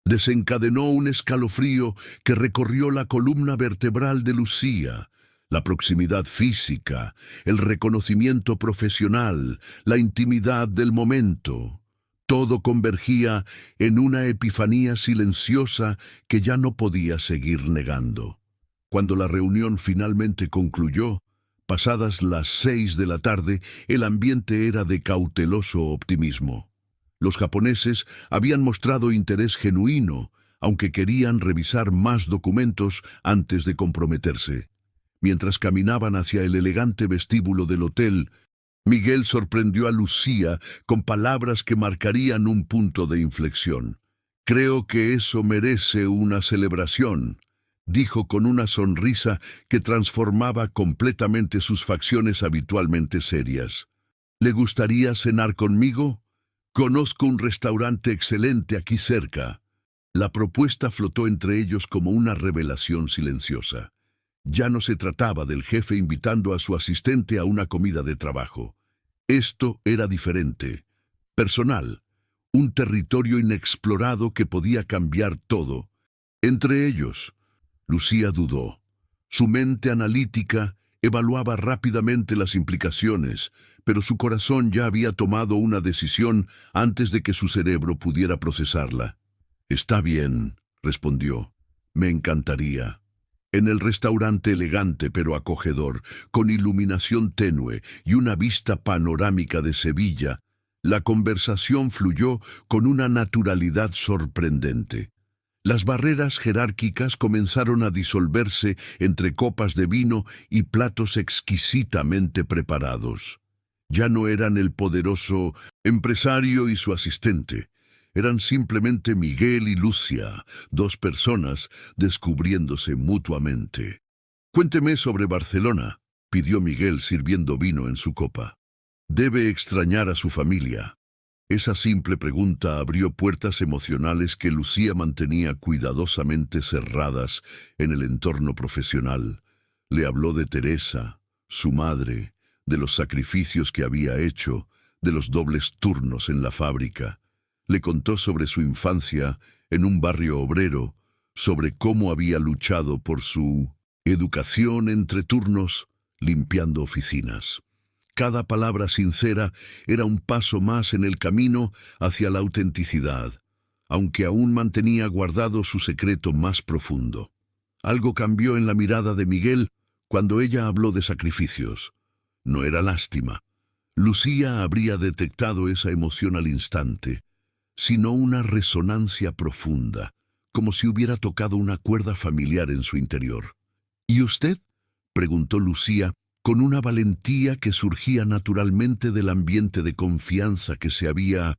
desencadenó un escalofrío que recorrió la columna vertebral de Lucía. La proximidad física, el reconocimiento profesional, la intimidad del momento. Todo convergía en una epifanía silenciosa que ya no podía seguir negando. Cuando la reunión finalmente concluyó, pasadas las 6 de la tarde, el ambiente era de cauteloso optimismo. Los japoneses habían mostrado interés genuino, aunque querían revisar más documentos antes de comprometerse. Mientras caminaban hacia el elegante vestíbulo del hotel, Miguel sorprendió a Lucía con palabras que marcarían un punto de inflexión. «Creo que eso merece una celebración», dijo con una sonrisa que transformaba completamente sus facciones habitualmente serias. «¿Le gustaría cenar conmigo? Conozco un restaurante excelente aquí cerca». La propuesta flotó entre ellos como una revelación silenciosa. Ya no se trataba del jefe invitando a su asistente a una comida de trabajo. Esto era diferente, personal, un territorio inexplorado que podía cambiar todo. Entre ellos, Lucía dudó. Su mente analítica evaluaba rápidamente las implicaciones, pero su corazón ya había tomado una decisión antes de que su cerebro pudiera procesarla. «Está bien», respondió. «Me encantaría». En el restaurante elegante pero acogedor, con iluminación tenue y una vista panorámica de Sevilla, la conversación fluyó con una naturalidad sorprendente. Las barreras jerárquicas comenzaron a disolverse entre copas de vino y platos exquisitamente preparados. Ya no eran el poderoso empresario y su asistente. Eran simplemente Miguel y Lucía, dos personas descubriéndose mutuamente. «Cuénteme sobre Barcelona», pidió Miguel sirviendo vino en su copa. «Debe extrañar a su familia». Esa simple pregunta abrió puertas emocionales que Lucía mantenía cuidadosamente cerradas en el entorno profesional. Le habló de Teresa, su madre, de los sacrificios que había hecho, de los dobles turnos en la fábrica. Le contó sobre su infancia en un barrio obrero, sobre cómo había luchado por su educación entre turnos, limpiando oficinas. Cada palabra sincera era un paso más en el camino hacia la autenticidad, aunque aún mantenía guardado su secreto más profundo. Algo cambió en la mirada de Miguel cuando ella habló de sacrificios. No era lástima. Lucía habría detectado esa emoción al instante, sino una resonancia profunda, como si hubiera tocado una cuerda familiar en su interior. «¿Y usted?», preguntó Lucía, con una valentía que surgía naturalmente del ambiente de confianza que se había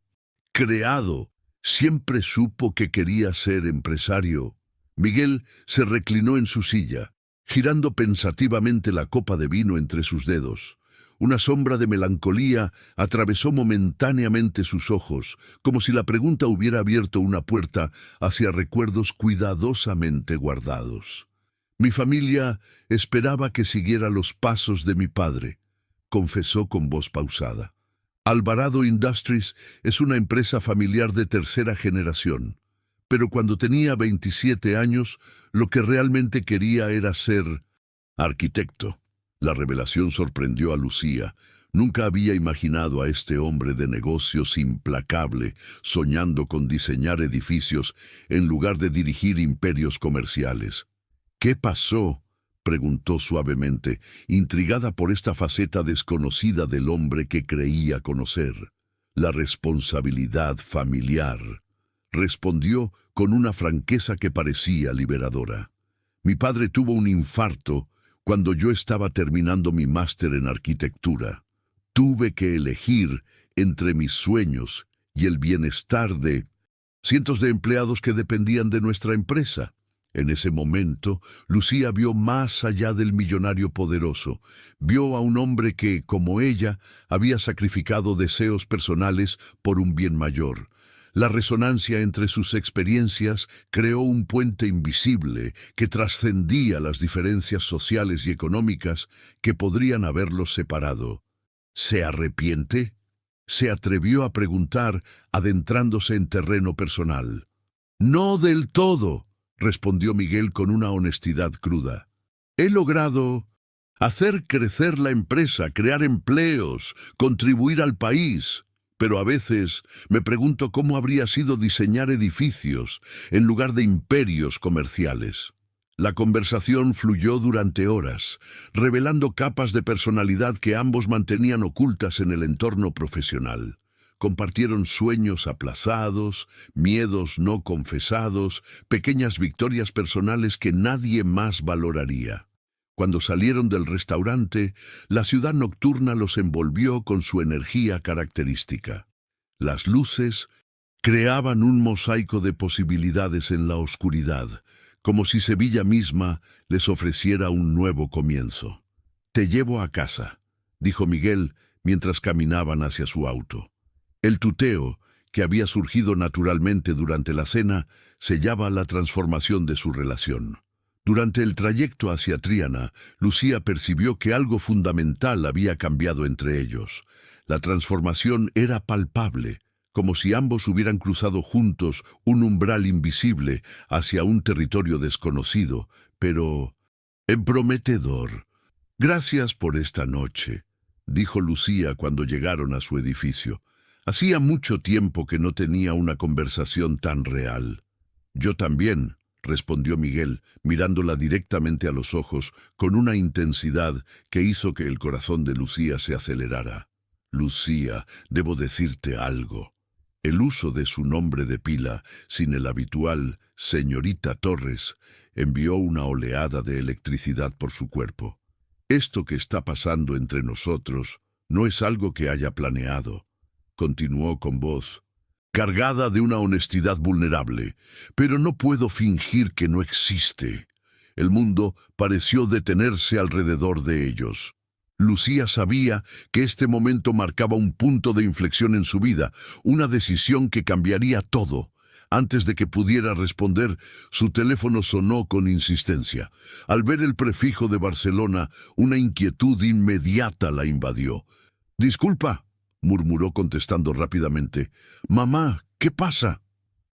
creado. «Siempre supo que quería ser empresario». Miguel se reclinó en su silla, girando pensativamente la copa de vino entre sus dedos. Una sombra de melancolía atravesó momentáneamente sus ojos, como si la pregunta hubiera abierto una puerta hacia recuerdos cuidadosamente guardados. «Mi familia esperaba que siguiera los pasos de mi padre», confesó con voz pausada. «Alvarado Industries es una empresa familiar de tercera generación, pero cuando tenía 27 años, lo que realmente quería era ser arquitecto». La revelación sorprendió a Lucía. Nunca había imaginado a este hombre de negocios implacable soñando con diseñar edificios en lugar de dirigir imperios comerciales. «¿Qué pasó?», preguntó suavemente, intrigada por esta faceta desconocida del hombre que creía conocer. «La responsabilidad familiar», respondió con una franqueza que parecía liberadora. «Mi padre tuvo un infarto cuando yo estaba terminando mi máster en arquitectura. Tuve que elegir entre mis sueños y el bienestar de cientos de empleados que dependían de nuestra empresa». En ese momento, Lucía vio más allá del millonario poderoso. Vio a un hombre que, como ella, había sacrificado deseos personales por un bien mayor. La resonancia entre sus experiencias creó un puente invisible que trascendía las diferencias sociales y económicas que podrían haberlos separado. ¿Se arrepiente? Se atrevió a preguntar, adentrándose en terreno personal. No del todo, respondió Miguel con una honestidad cruda. He logrado hacer crecer la empresa, crear empleos, contribuir al país. Pero a veces me pregunto cómo habría sido diseñar edificios en lugar de imperios comerciales. La conversación fluyó durante horas, revelando capas de personalidad que ambos mantenían ocultas en el entorno profesional. Compartieron sueños aplazados, miedos no confesados, pequeñas victorias personales que nadie más valoraría. Cuando salieron del restaurante, la ciudad nocturna los envolvió con su energía característica. Las luces creaban un mosaico de posibilidades en la oscuridad, como si Sevilla misma les ofreciera un nuevo comienzo. «Te llevo a casa», dijo Miguel mientras caminaban hacia su auto. El tuteo, que había surgido naturalmente durante la cena, sellaba la transformación de su relación. Durante el trayecto hacia Tríana, Lucía percibió que algo fundamental había cambiado entre ellos. La transformación era palpable, como si ambos hubieran cruzado juntos un umbral invisible hacia un territorio desconocido, pero prometedor. «Gracias por esta noche», dijo Lucía cuando llegaron a su edificio. Hacía mucho tiempo que no tenía una conversación tan real. «Yo también», respondió Miguel, mirándola directamente a los ojos con una intensidad que hizo que el corazón de Lucía se acelerara. «Lucía, debo decirte algo». El uso de su nombre de pila, sin el habitual «señorita Torres», envió una oleada de electricidad por su cuerpo. «Esto que está pasando entre nosotros no es algo que haya planeado», continuó con voz cargada de una honestidad vulnerable, «pero no puedo fingir que no existe». El mundo pareció detenerse alrededor de ellos. Lucía sabía que este momento marcaba un punto de inflexión en su vida, una decisión que cambiaría todo. Antes de que pudiera responder, su teléfono sonó con insistencia. Al ver el prefijo de Barcelona, una inquietud inmediata la invadió. «Disculpa», murmuró contestando rápidamente. «Mamá, ¿qué pasa?»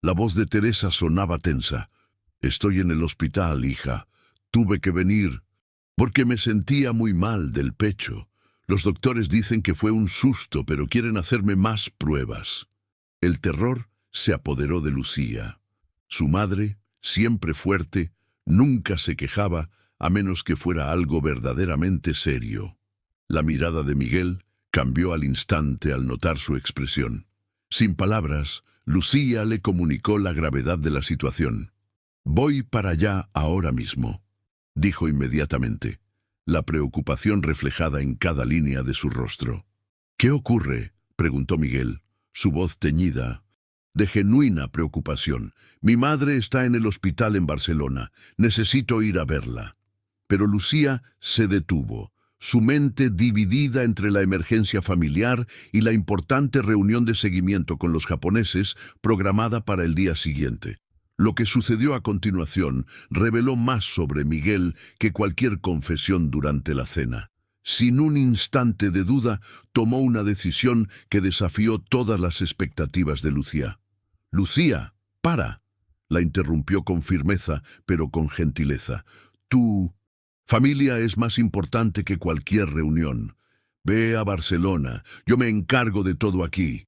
La voz de Teresa sonaba tensa. «Estoy en el hospital, hija. Tuve que venir porque me sentía muy mal del pecho. Los doctores dicen que fue un susto, pero quieren hacerme más pruebas». El terror se apoderó de Lucía. Su madre, siempre fuerte, nunca se quejaba a menos que fuera algo verdaderamente serio. La mirada de Miguel cambió al instante al notar su expresión. Sin palabras, Lucía le comunicó la gravedad de la situación. «Voy para allá ahora mismo», dijo inmediatamente, la preocupación reflejada en cada línea de su rostro. «¿Qué ocurre?», preguntó Miguel, su voz teñida de genuina preocupación. «Mi madre está en el hospital en Barcelona. Necesito ir a verla». Pero Lucía se detuvo, su mente dividida entre la emergencia familiar y la importante reunión de seguimiento con los japoneses programada para el día siguiente. Lo que sucedió a continuación reveló más sobre Miguel que cualquier confesión durante la cena. Sin un instante de duda, tomó una decisión que desafió todas las expectativas de Lucía. «Lucía, para», la interrumpió con firmeza, pero con gentileza. «Tu familia es más importante que cualquier reunión. Ve a Barcelona, yo me encargo de todo aquí».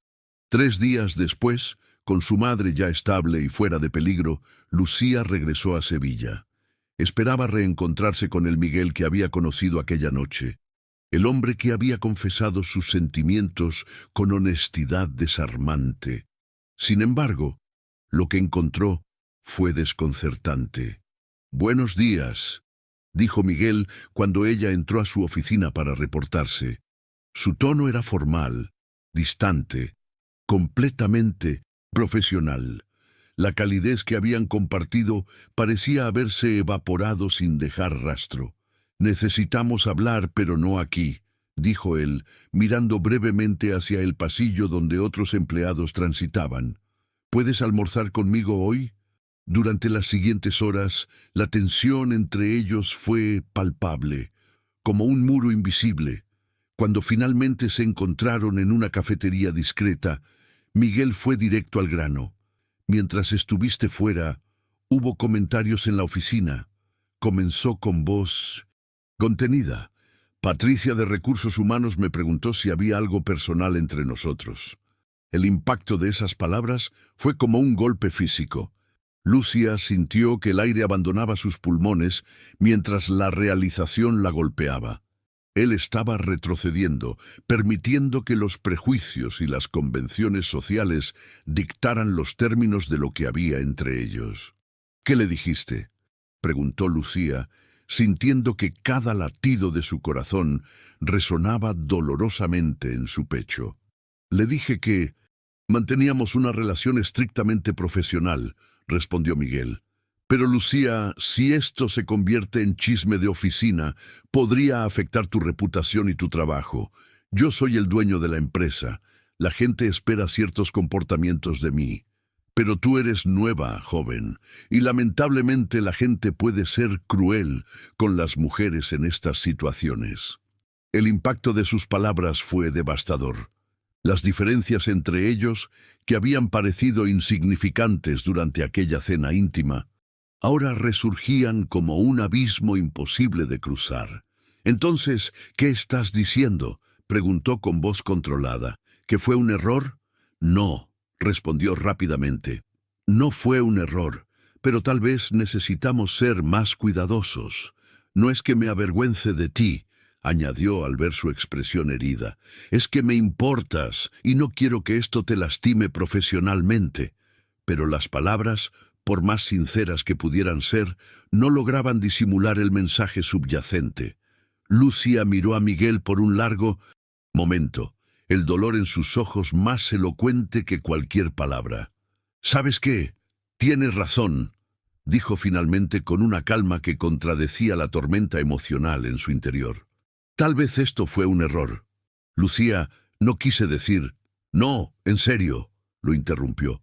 3 días después, con su madre ya estable y fuera de peligro, Lucía regresó a Sevilla. Esperaba reencontrarse con el Miguel que había conocido aquella noche, el hombre que había confesado sus sentimientos con honestidad desarmante. Sin embargo, lo que encontró fue desconcertante. «Buenos días», dijo Miguel cuando ella entró a su oficina para reportarse. Su tono era formal, distante, completamente profesional. La calidez que habían compartido parecía haberse evaporado sin dejar rastro. «Necesitamos hablar, pero no aquí», dijo él, mirando brevemente hacia el pasillo donde otros empleados transitaban. «¿Puedes almorzar conmigo hoy?» Durante las siguientes horas, la tensión entre ellos fue palpable, como un muro invisible. Cuando finalmente se encontraron en una cafetería discreta, Miguel fue directo al grano. Mientras estuviste fuera, hubo comentarios en la oficina. Comenzó con voz contenida. Patricia de Recursos Humanos me preguntó si había algo personal entre nosotros. El impacto de esas palabras fue como un golpe físico. Lucia sintió que el aire abandonaba sus pulmones mientras la realización la golpeaba. Él estaba retrocediendo, permitiendo que los prejuicios y las convenciones sociales dictaran los términos de lo que había entre ellos. ¿Qué le dijiste?, preguntó Lucía, sintiendo que cada latido de su corazón resonaba dolorosamente en su pecho. Le dije que manteníamos una relación estrictamente profesional, respondió Miguel. Pero Lucía, si esto se convierte en chisme de oficina, podría afectar tu reputación y tu trabajo. Yo soy el dueño de la empresa. La gente espera ciertos comportamientos de mí. Pero tú eres nueva, joven, y lamentablemente la gente puede ser cruel con las mujeres en estas situaciones. El impacto de sus palabras fue devastador. Las diferencias entre ellos, que habían parecido insignificantes durante aquella cena íntima, ahora resurgían como un abismo imposible de cruzar. Entonces, ¿qué estás diciendo?, preguntó con voz controlada. ¿Que fue un error? No, respondió rápidamente. No fue un error, pero tal vez necesitamos ser más cuidadosos. No es que me avergüence de ti, añadió al ver su expresión herida. Es que me importas y no quiero que esto te lastime profesionalmente. Pero las palabras, por más sinceras que pudieran ser, no lograban disimular el mensaje subyacente. Lucia miró a Miguel por un largo momento, el dolor en sus ojos más elocuente que cualquier palabra. ¿Sabes qué? Tienes razón, dijo finalmente con una calma que contradecía la tormenta emocional en su interior. Tal vez esto fue un error. Lucía, no quise decir. No, en serio, lo interrumpió.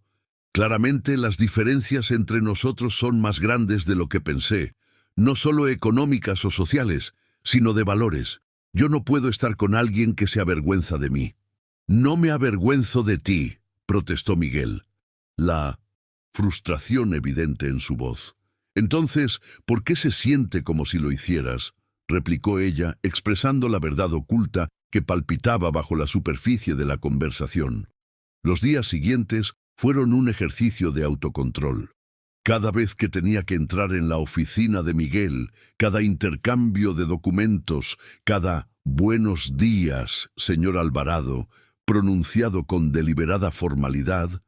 Claramente las diferencias entre nosotros son más grandes de lo que pensé, no solo económicas o sociales, sino de valores. Yo no puedo estar con alguien que se avergüenza de mí. No me avergüenzo de ti, protestó Miguel, la frustración evidente en su voz. Entonces, ¿por qué se siente como si lo hicieras?, replicó ella, expresando la verdad oculta que palpitaba bajo la superficie de la conversación. Los días siguientes fueron un ejercicio de autocontrol. Cada vez que tenía que entrar en la oficina de Miguel, cada intercambio de documentos, cada «buenos días, señor Alvarado», pronunciado con deliberada formalidad,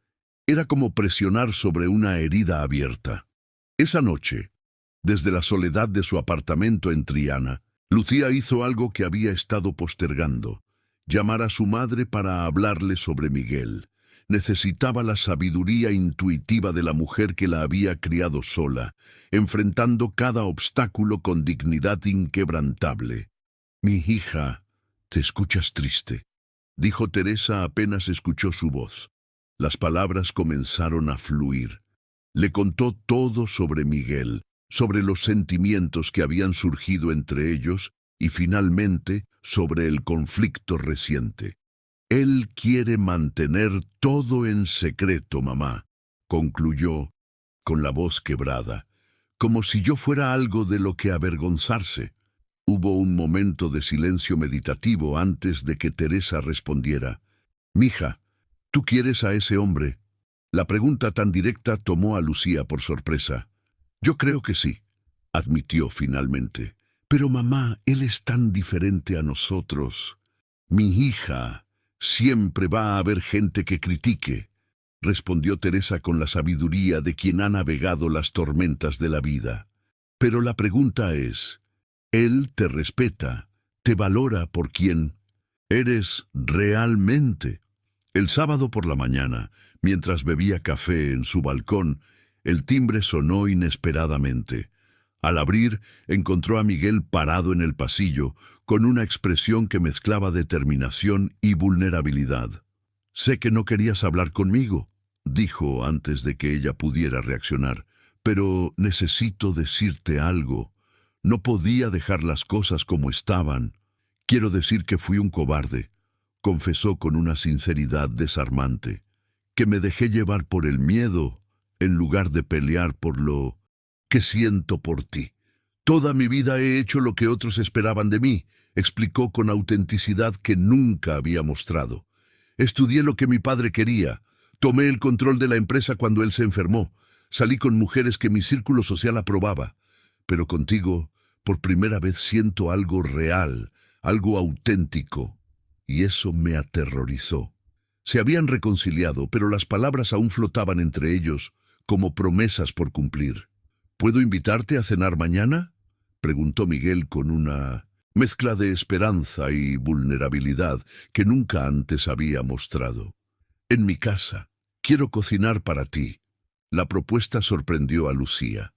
era como presionar sobre una herida abierta. Esa noche, desde la soledad de su apartamento en Triana, Lucía hizo algo que había estado postergando: llamar a su madre para hablarle sobre Miguel. Necesitaba la sabiduría intuitiva de la mujer que la había criado sola, enfrentando cada obstáculo con dignidad inquebrantable. «Mi hija, te escuchas triste», dijo Teresa apenas escuchó su voz. Las palabras comenzaron a fluir. Le contó todo sobre Miguel, sobre los sentimientos que habían surgido entre ellos y finalmente sobre el conflicto reciente. «Él quiere mantener todo en secreto, mamá», concluyó con la voz quebrada, como si yo fuera algo de lo que avergonzarse. Hubo un momento de silencio meditativo antes de que Teresa respondiera. «Mija, ¿tú quieres a ese hombre?». La pregunta tan directa tomó a Lucía por sorpresa. «Yo creo que sí», admitió finalmente. «Pero mamá, él es tan diferente a nosotros». «Mi hija, siempre va a haber gente que critique», respondió Teresa con la sabiduría de quien ha navegado las tormentas de la vida. «Pero la pregunta es, él te respeta, te valora por quien eres realmente». El sábado por la mañana, mientras bebía café en su balcón, el timbre sonó inesperadamente. Al abrir, encontró a Miguel parado en el pasillo, con una expresión que mezclaba determinación y vulnerabilidad. «Sé que no querías hablar conmigo», dijo antes de que ella pudiera reaccionar, «pero necesito decirte algo. No podía dejar las cosas como estaban. Quiero decir que fui un cobarde, confesó con una sinceridad desarmante, que me dejé llevar por el miedo en lugar de pelear por lo que siento por ti. Toda mi vida he hecho lo que otros esperaban de mí, explicó con autenticidad que nunca había mostrado. Estudié lo que mi padre quería, tomé el control de la empresa cuando él se enfermó, salí con mujeres que mi círculo social aprobaba, pero contigo, por primera vez siento algo real, algo auténtico, y eso me aterrorizó. Se habían reconciliado, pero las palabras aún flotaban entre ellos, como promesas por cumplir. ¿Puedo invitarte a cenar mañana?, preguntó Miguel con una mezcla de esperanza y vulnerabilidad que nunca antes había mostrado. En mi casa. Quiero cocinar para ti. La propuesta sorprendió a Lucía.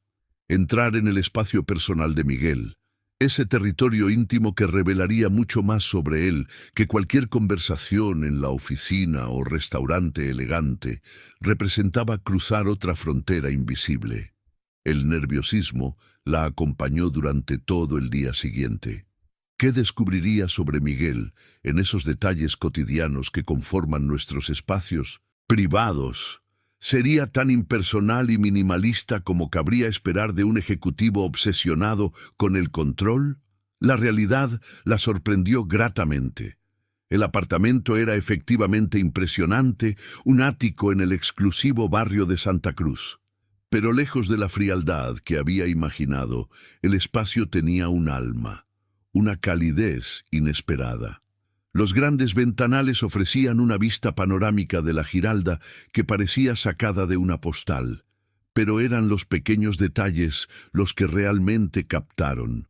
Entrar en el espacio personal de Miguel, ese territorio íntimo que revelaría mucho más sobre él que cualquier conversación en la oficina o restaurante elegante, representaba cruzar otra frontera invisible. El nerviosismo la acompañó durante todo el día siguiente. ¿Qué descubriría sobre Miguel en esos detalles cotidianos que conforman nuestros espacios privados? ¿Sería tan impersonal y minimalista como cabría esperar de un ejecutivo obsesionado con el control? La realidad la sorprendió gratamente. El apartamento era efectivamente impresionante, un ático en el exclusivo barrio de Santa Cruz. Pero lejos de la frialdad que había imaginado, el espacio tenía un alma, una calidez inesperada. Los grandes ventanales ofrecían una vista panorámica de la Giralda que parecía sacada de una postal, pero eran los pequeños detalles los que realmente captaron.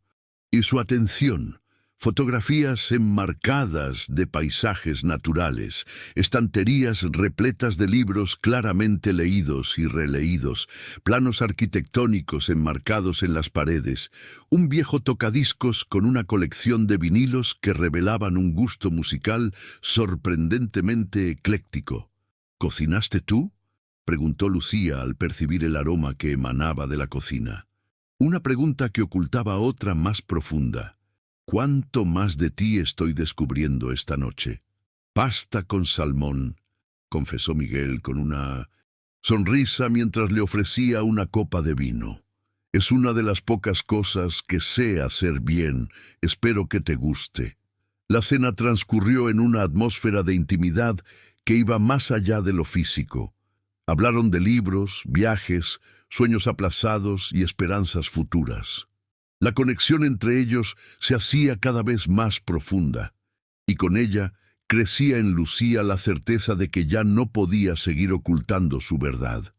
Y su atención, fotografías enmarcadas de paisajes naturales, estanterías repletas de libros claramente leídos y releídos, planos arquitectónicos enmarcados en las paredes, un viejo tocadiscos con una colección de vinilos que revelaban un gusto musical sorprendentemente ecléctico. ¿Cocinaste tú?, preguntó Lucía al percibir el aroma que emanaba de la cocina. Una pregunta que ocultaba otra más profunda. ¿Cuánto más de ti estoy descubriendo esta noche? Pasta con salmón, confesó Miguel con una sonrisa mientras le ofrecía una copa de vino. Es una de las pocas cosas que sé hacer bien, espero que te guste. La cena transcurrió en una atmósfera de intimidad que iba más allá de lo físico. Hablaron de libros, viajes, sueños aplazados y esperanzas futuras. La conexión entre ellos se hacía cada vez más profunda, y con ella crecía en Lucía la certeza de que ya no podía seguir ocultando su verdad.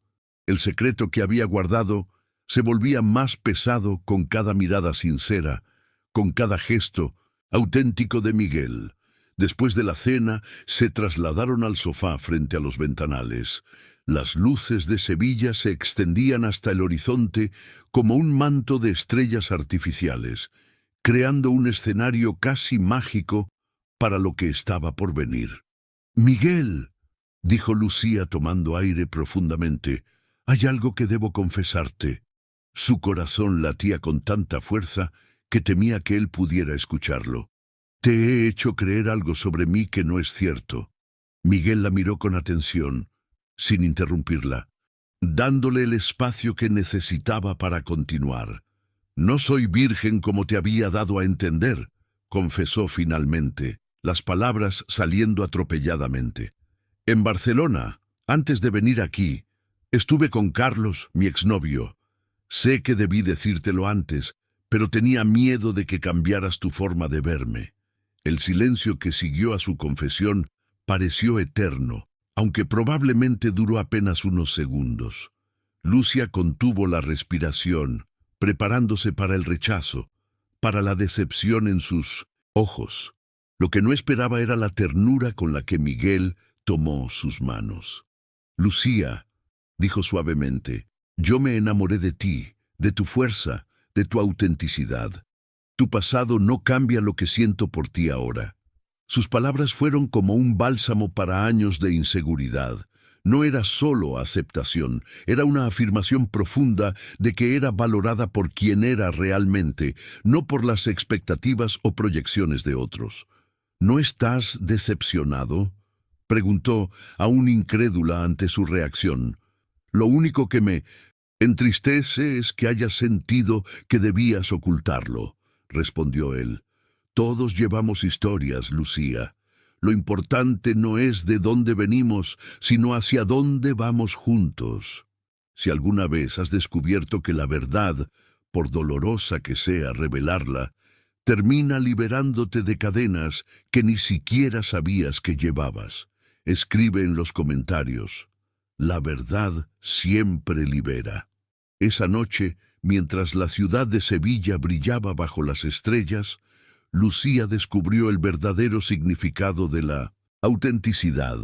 El secreto que había guardado se volvía más pesado con cada mirada sincera, con cada gesto auténtico de Miguel. Después de la cena, se trasladaron al sofá frente a los ventanales. Las luces de Sevilla se extendían hasta el horizonte como un manto de estrellas artificiales, creando un escenario casi mágico para lo que estaba por venir. «Miguel», dijo Lucía tomando aire profundamente, «hay algo que debo confesarte». Su corazón latía con tanta fuerza que temía que él pudiera escucharlo. «Te he hecho creer algo sobre mí que no es cierto». Miguel la miró con atención, sin interrumpirla, dándole el espacio que necesitaba para continuar. «No soy virgen como te había dado a entender», confesó finalmente, las palabras saliendo atropelladamente. «En Barcelona, antes de venir aquí, estuve con Carlos, mi exnovio. Sé que debí decírtelo antes, pero tenía miedo de que cambiaras tu forma de verme». El silencio que siguió a su confesión pareció eterno, aunque probablemente duró apenas unos segundos. Lucía contuvo la respiración, preparándose para el rechazo, para la decepción en sus ojos. Lo que no esperaba era la ternura con la que Miguel tomó sus manos. «Lucía», dijo suavemente, «yo me enamoré de ti, de tu fuerza, de tu autenticidad. Tu pasado no cambia lo que siento por ti ahora». Sus palabras fueron como un bálsamo para años de inseguridad. No era solo aceptación, era una afirmación profunda de que era valorada por quien era realmente, no por las expectativas o proyecciones de otros. ¿No estás decepcionado?, preguntó, aún incrédula ante su reacción. Lo único que me entristece es que hayas sentido que debías ocultarlo, respondió él. Todos llevamos historias, Lucía. Lo importante no es de dónde venimos, sino hacia dónde vamos juntos. Si alguna vez has descubierto que la verdad, por dolorosa que sea revelarla, termina liberándote de cadenas que ni siquiera sabías que llevabas, escribe en los comentarios. La verdad siempre libera. Esa noche, mientras la ciudad de Sevilla brillaba bajo las estrellas, Lucía descubrió el verdadero significado de la autenticidad.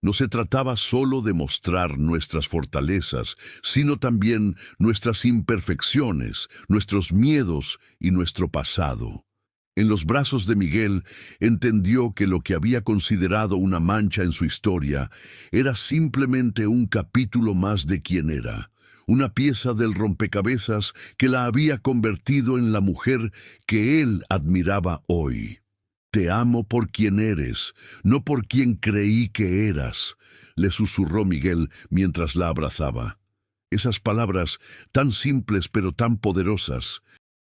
No se trataba solo de mostrar nuestras fortalezas, sino también nuestras imperfecciones, nuestros miedos y nuestro pasado. En los brazos de Miguel entendió que lo que había considerado una mancha en su historia era simplemente un capítulo más de quién era, una pieza del rompecabezas que la había convertido en la mujer que él admiraba hoy. «Te amo por quien eres, no por quien creí que eras», le susurró Miguel mientras la abrazaba. Esas palabras, tan simples pero tan poderosas,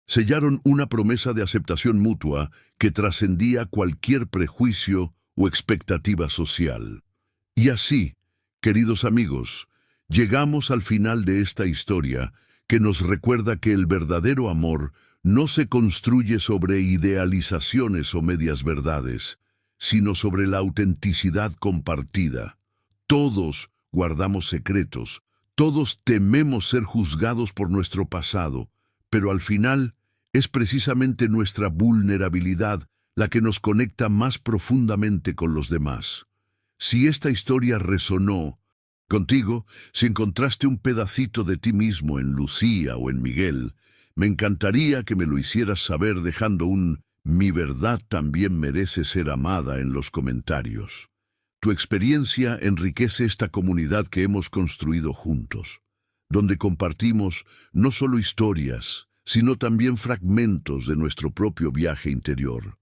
sellaron una promesa de aceptación mutua que trascendía cualquier prejuicio o expectativa social. Y así, queridos amigos, llegamos al final de esta historia que nos recuerda que el verdadero amor no se construye sobre idealizaciones o medias verdades, sino sobre la autenticidad compartida. Todos guardamos secretos, todos tememos ser juzgados por nuestro pasado, pero al final es precisamente nuestra vulnerabilidad la que nos conecta más profundamente con los demás. Si esta historia resonó contigo, si encontraste un pedacito de ti mismo en Lucía o en Miguel, me encantaría que me lo hicieras saber dejando un «Mi verdad también merece ser amada» en los comentarios. Tu experiencia enriquece esta comunidad que hemos construido juntos, donde compartimos no solo historias, sino también fragmentos de nuestro propio viaje interior.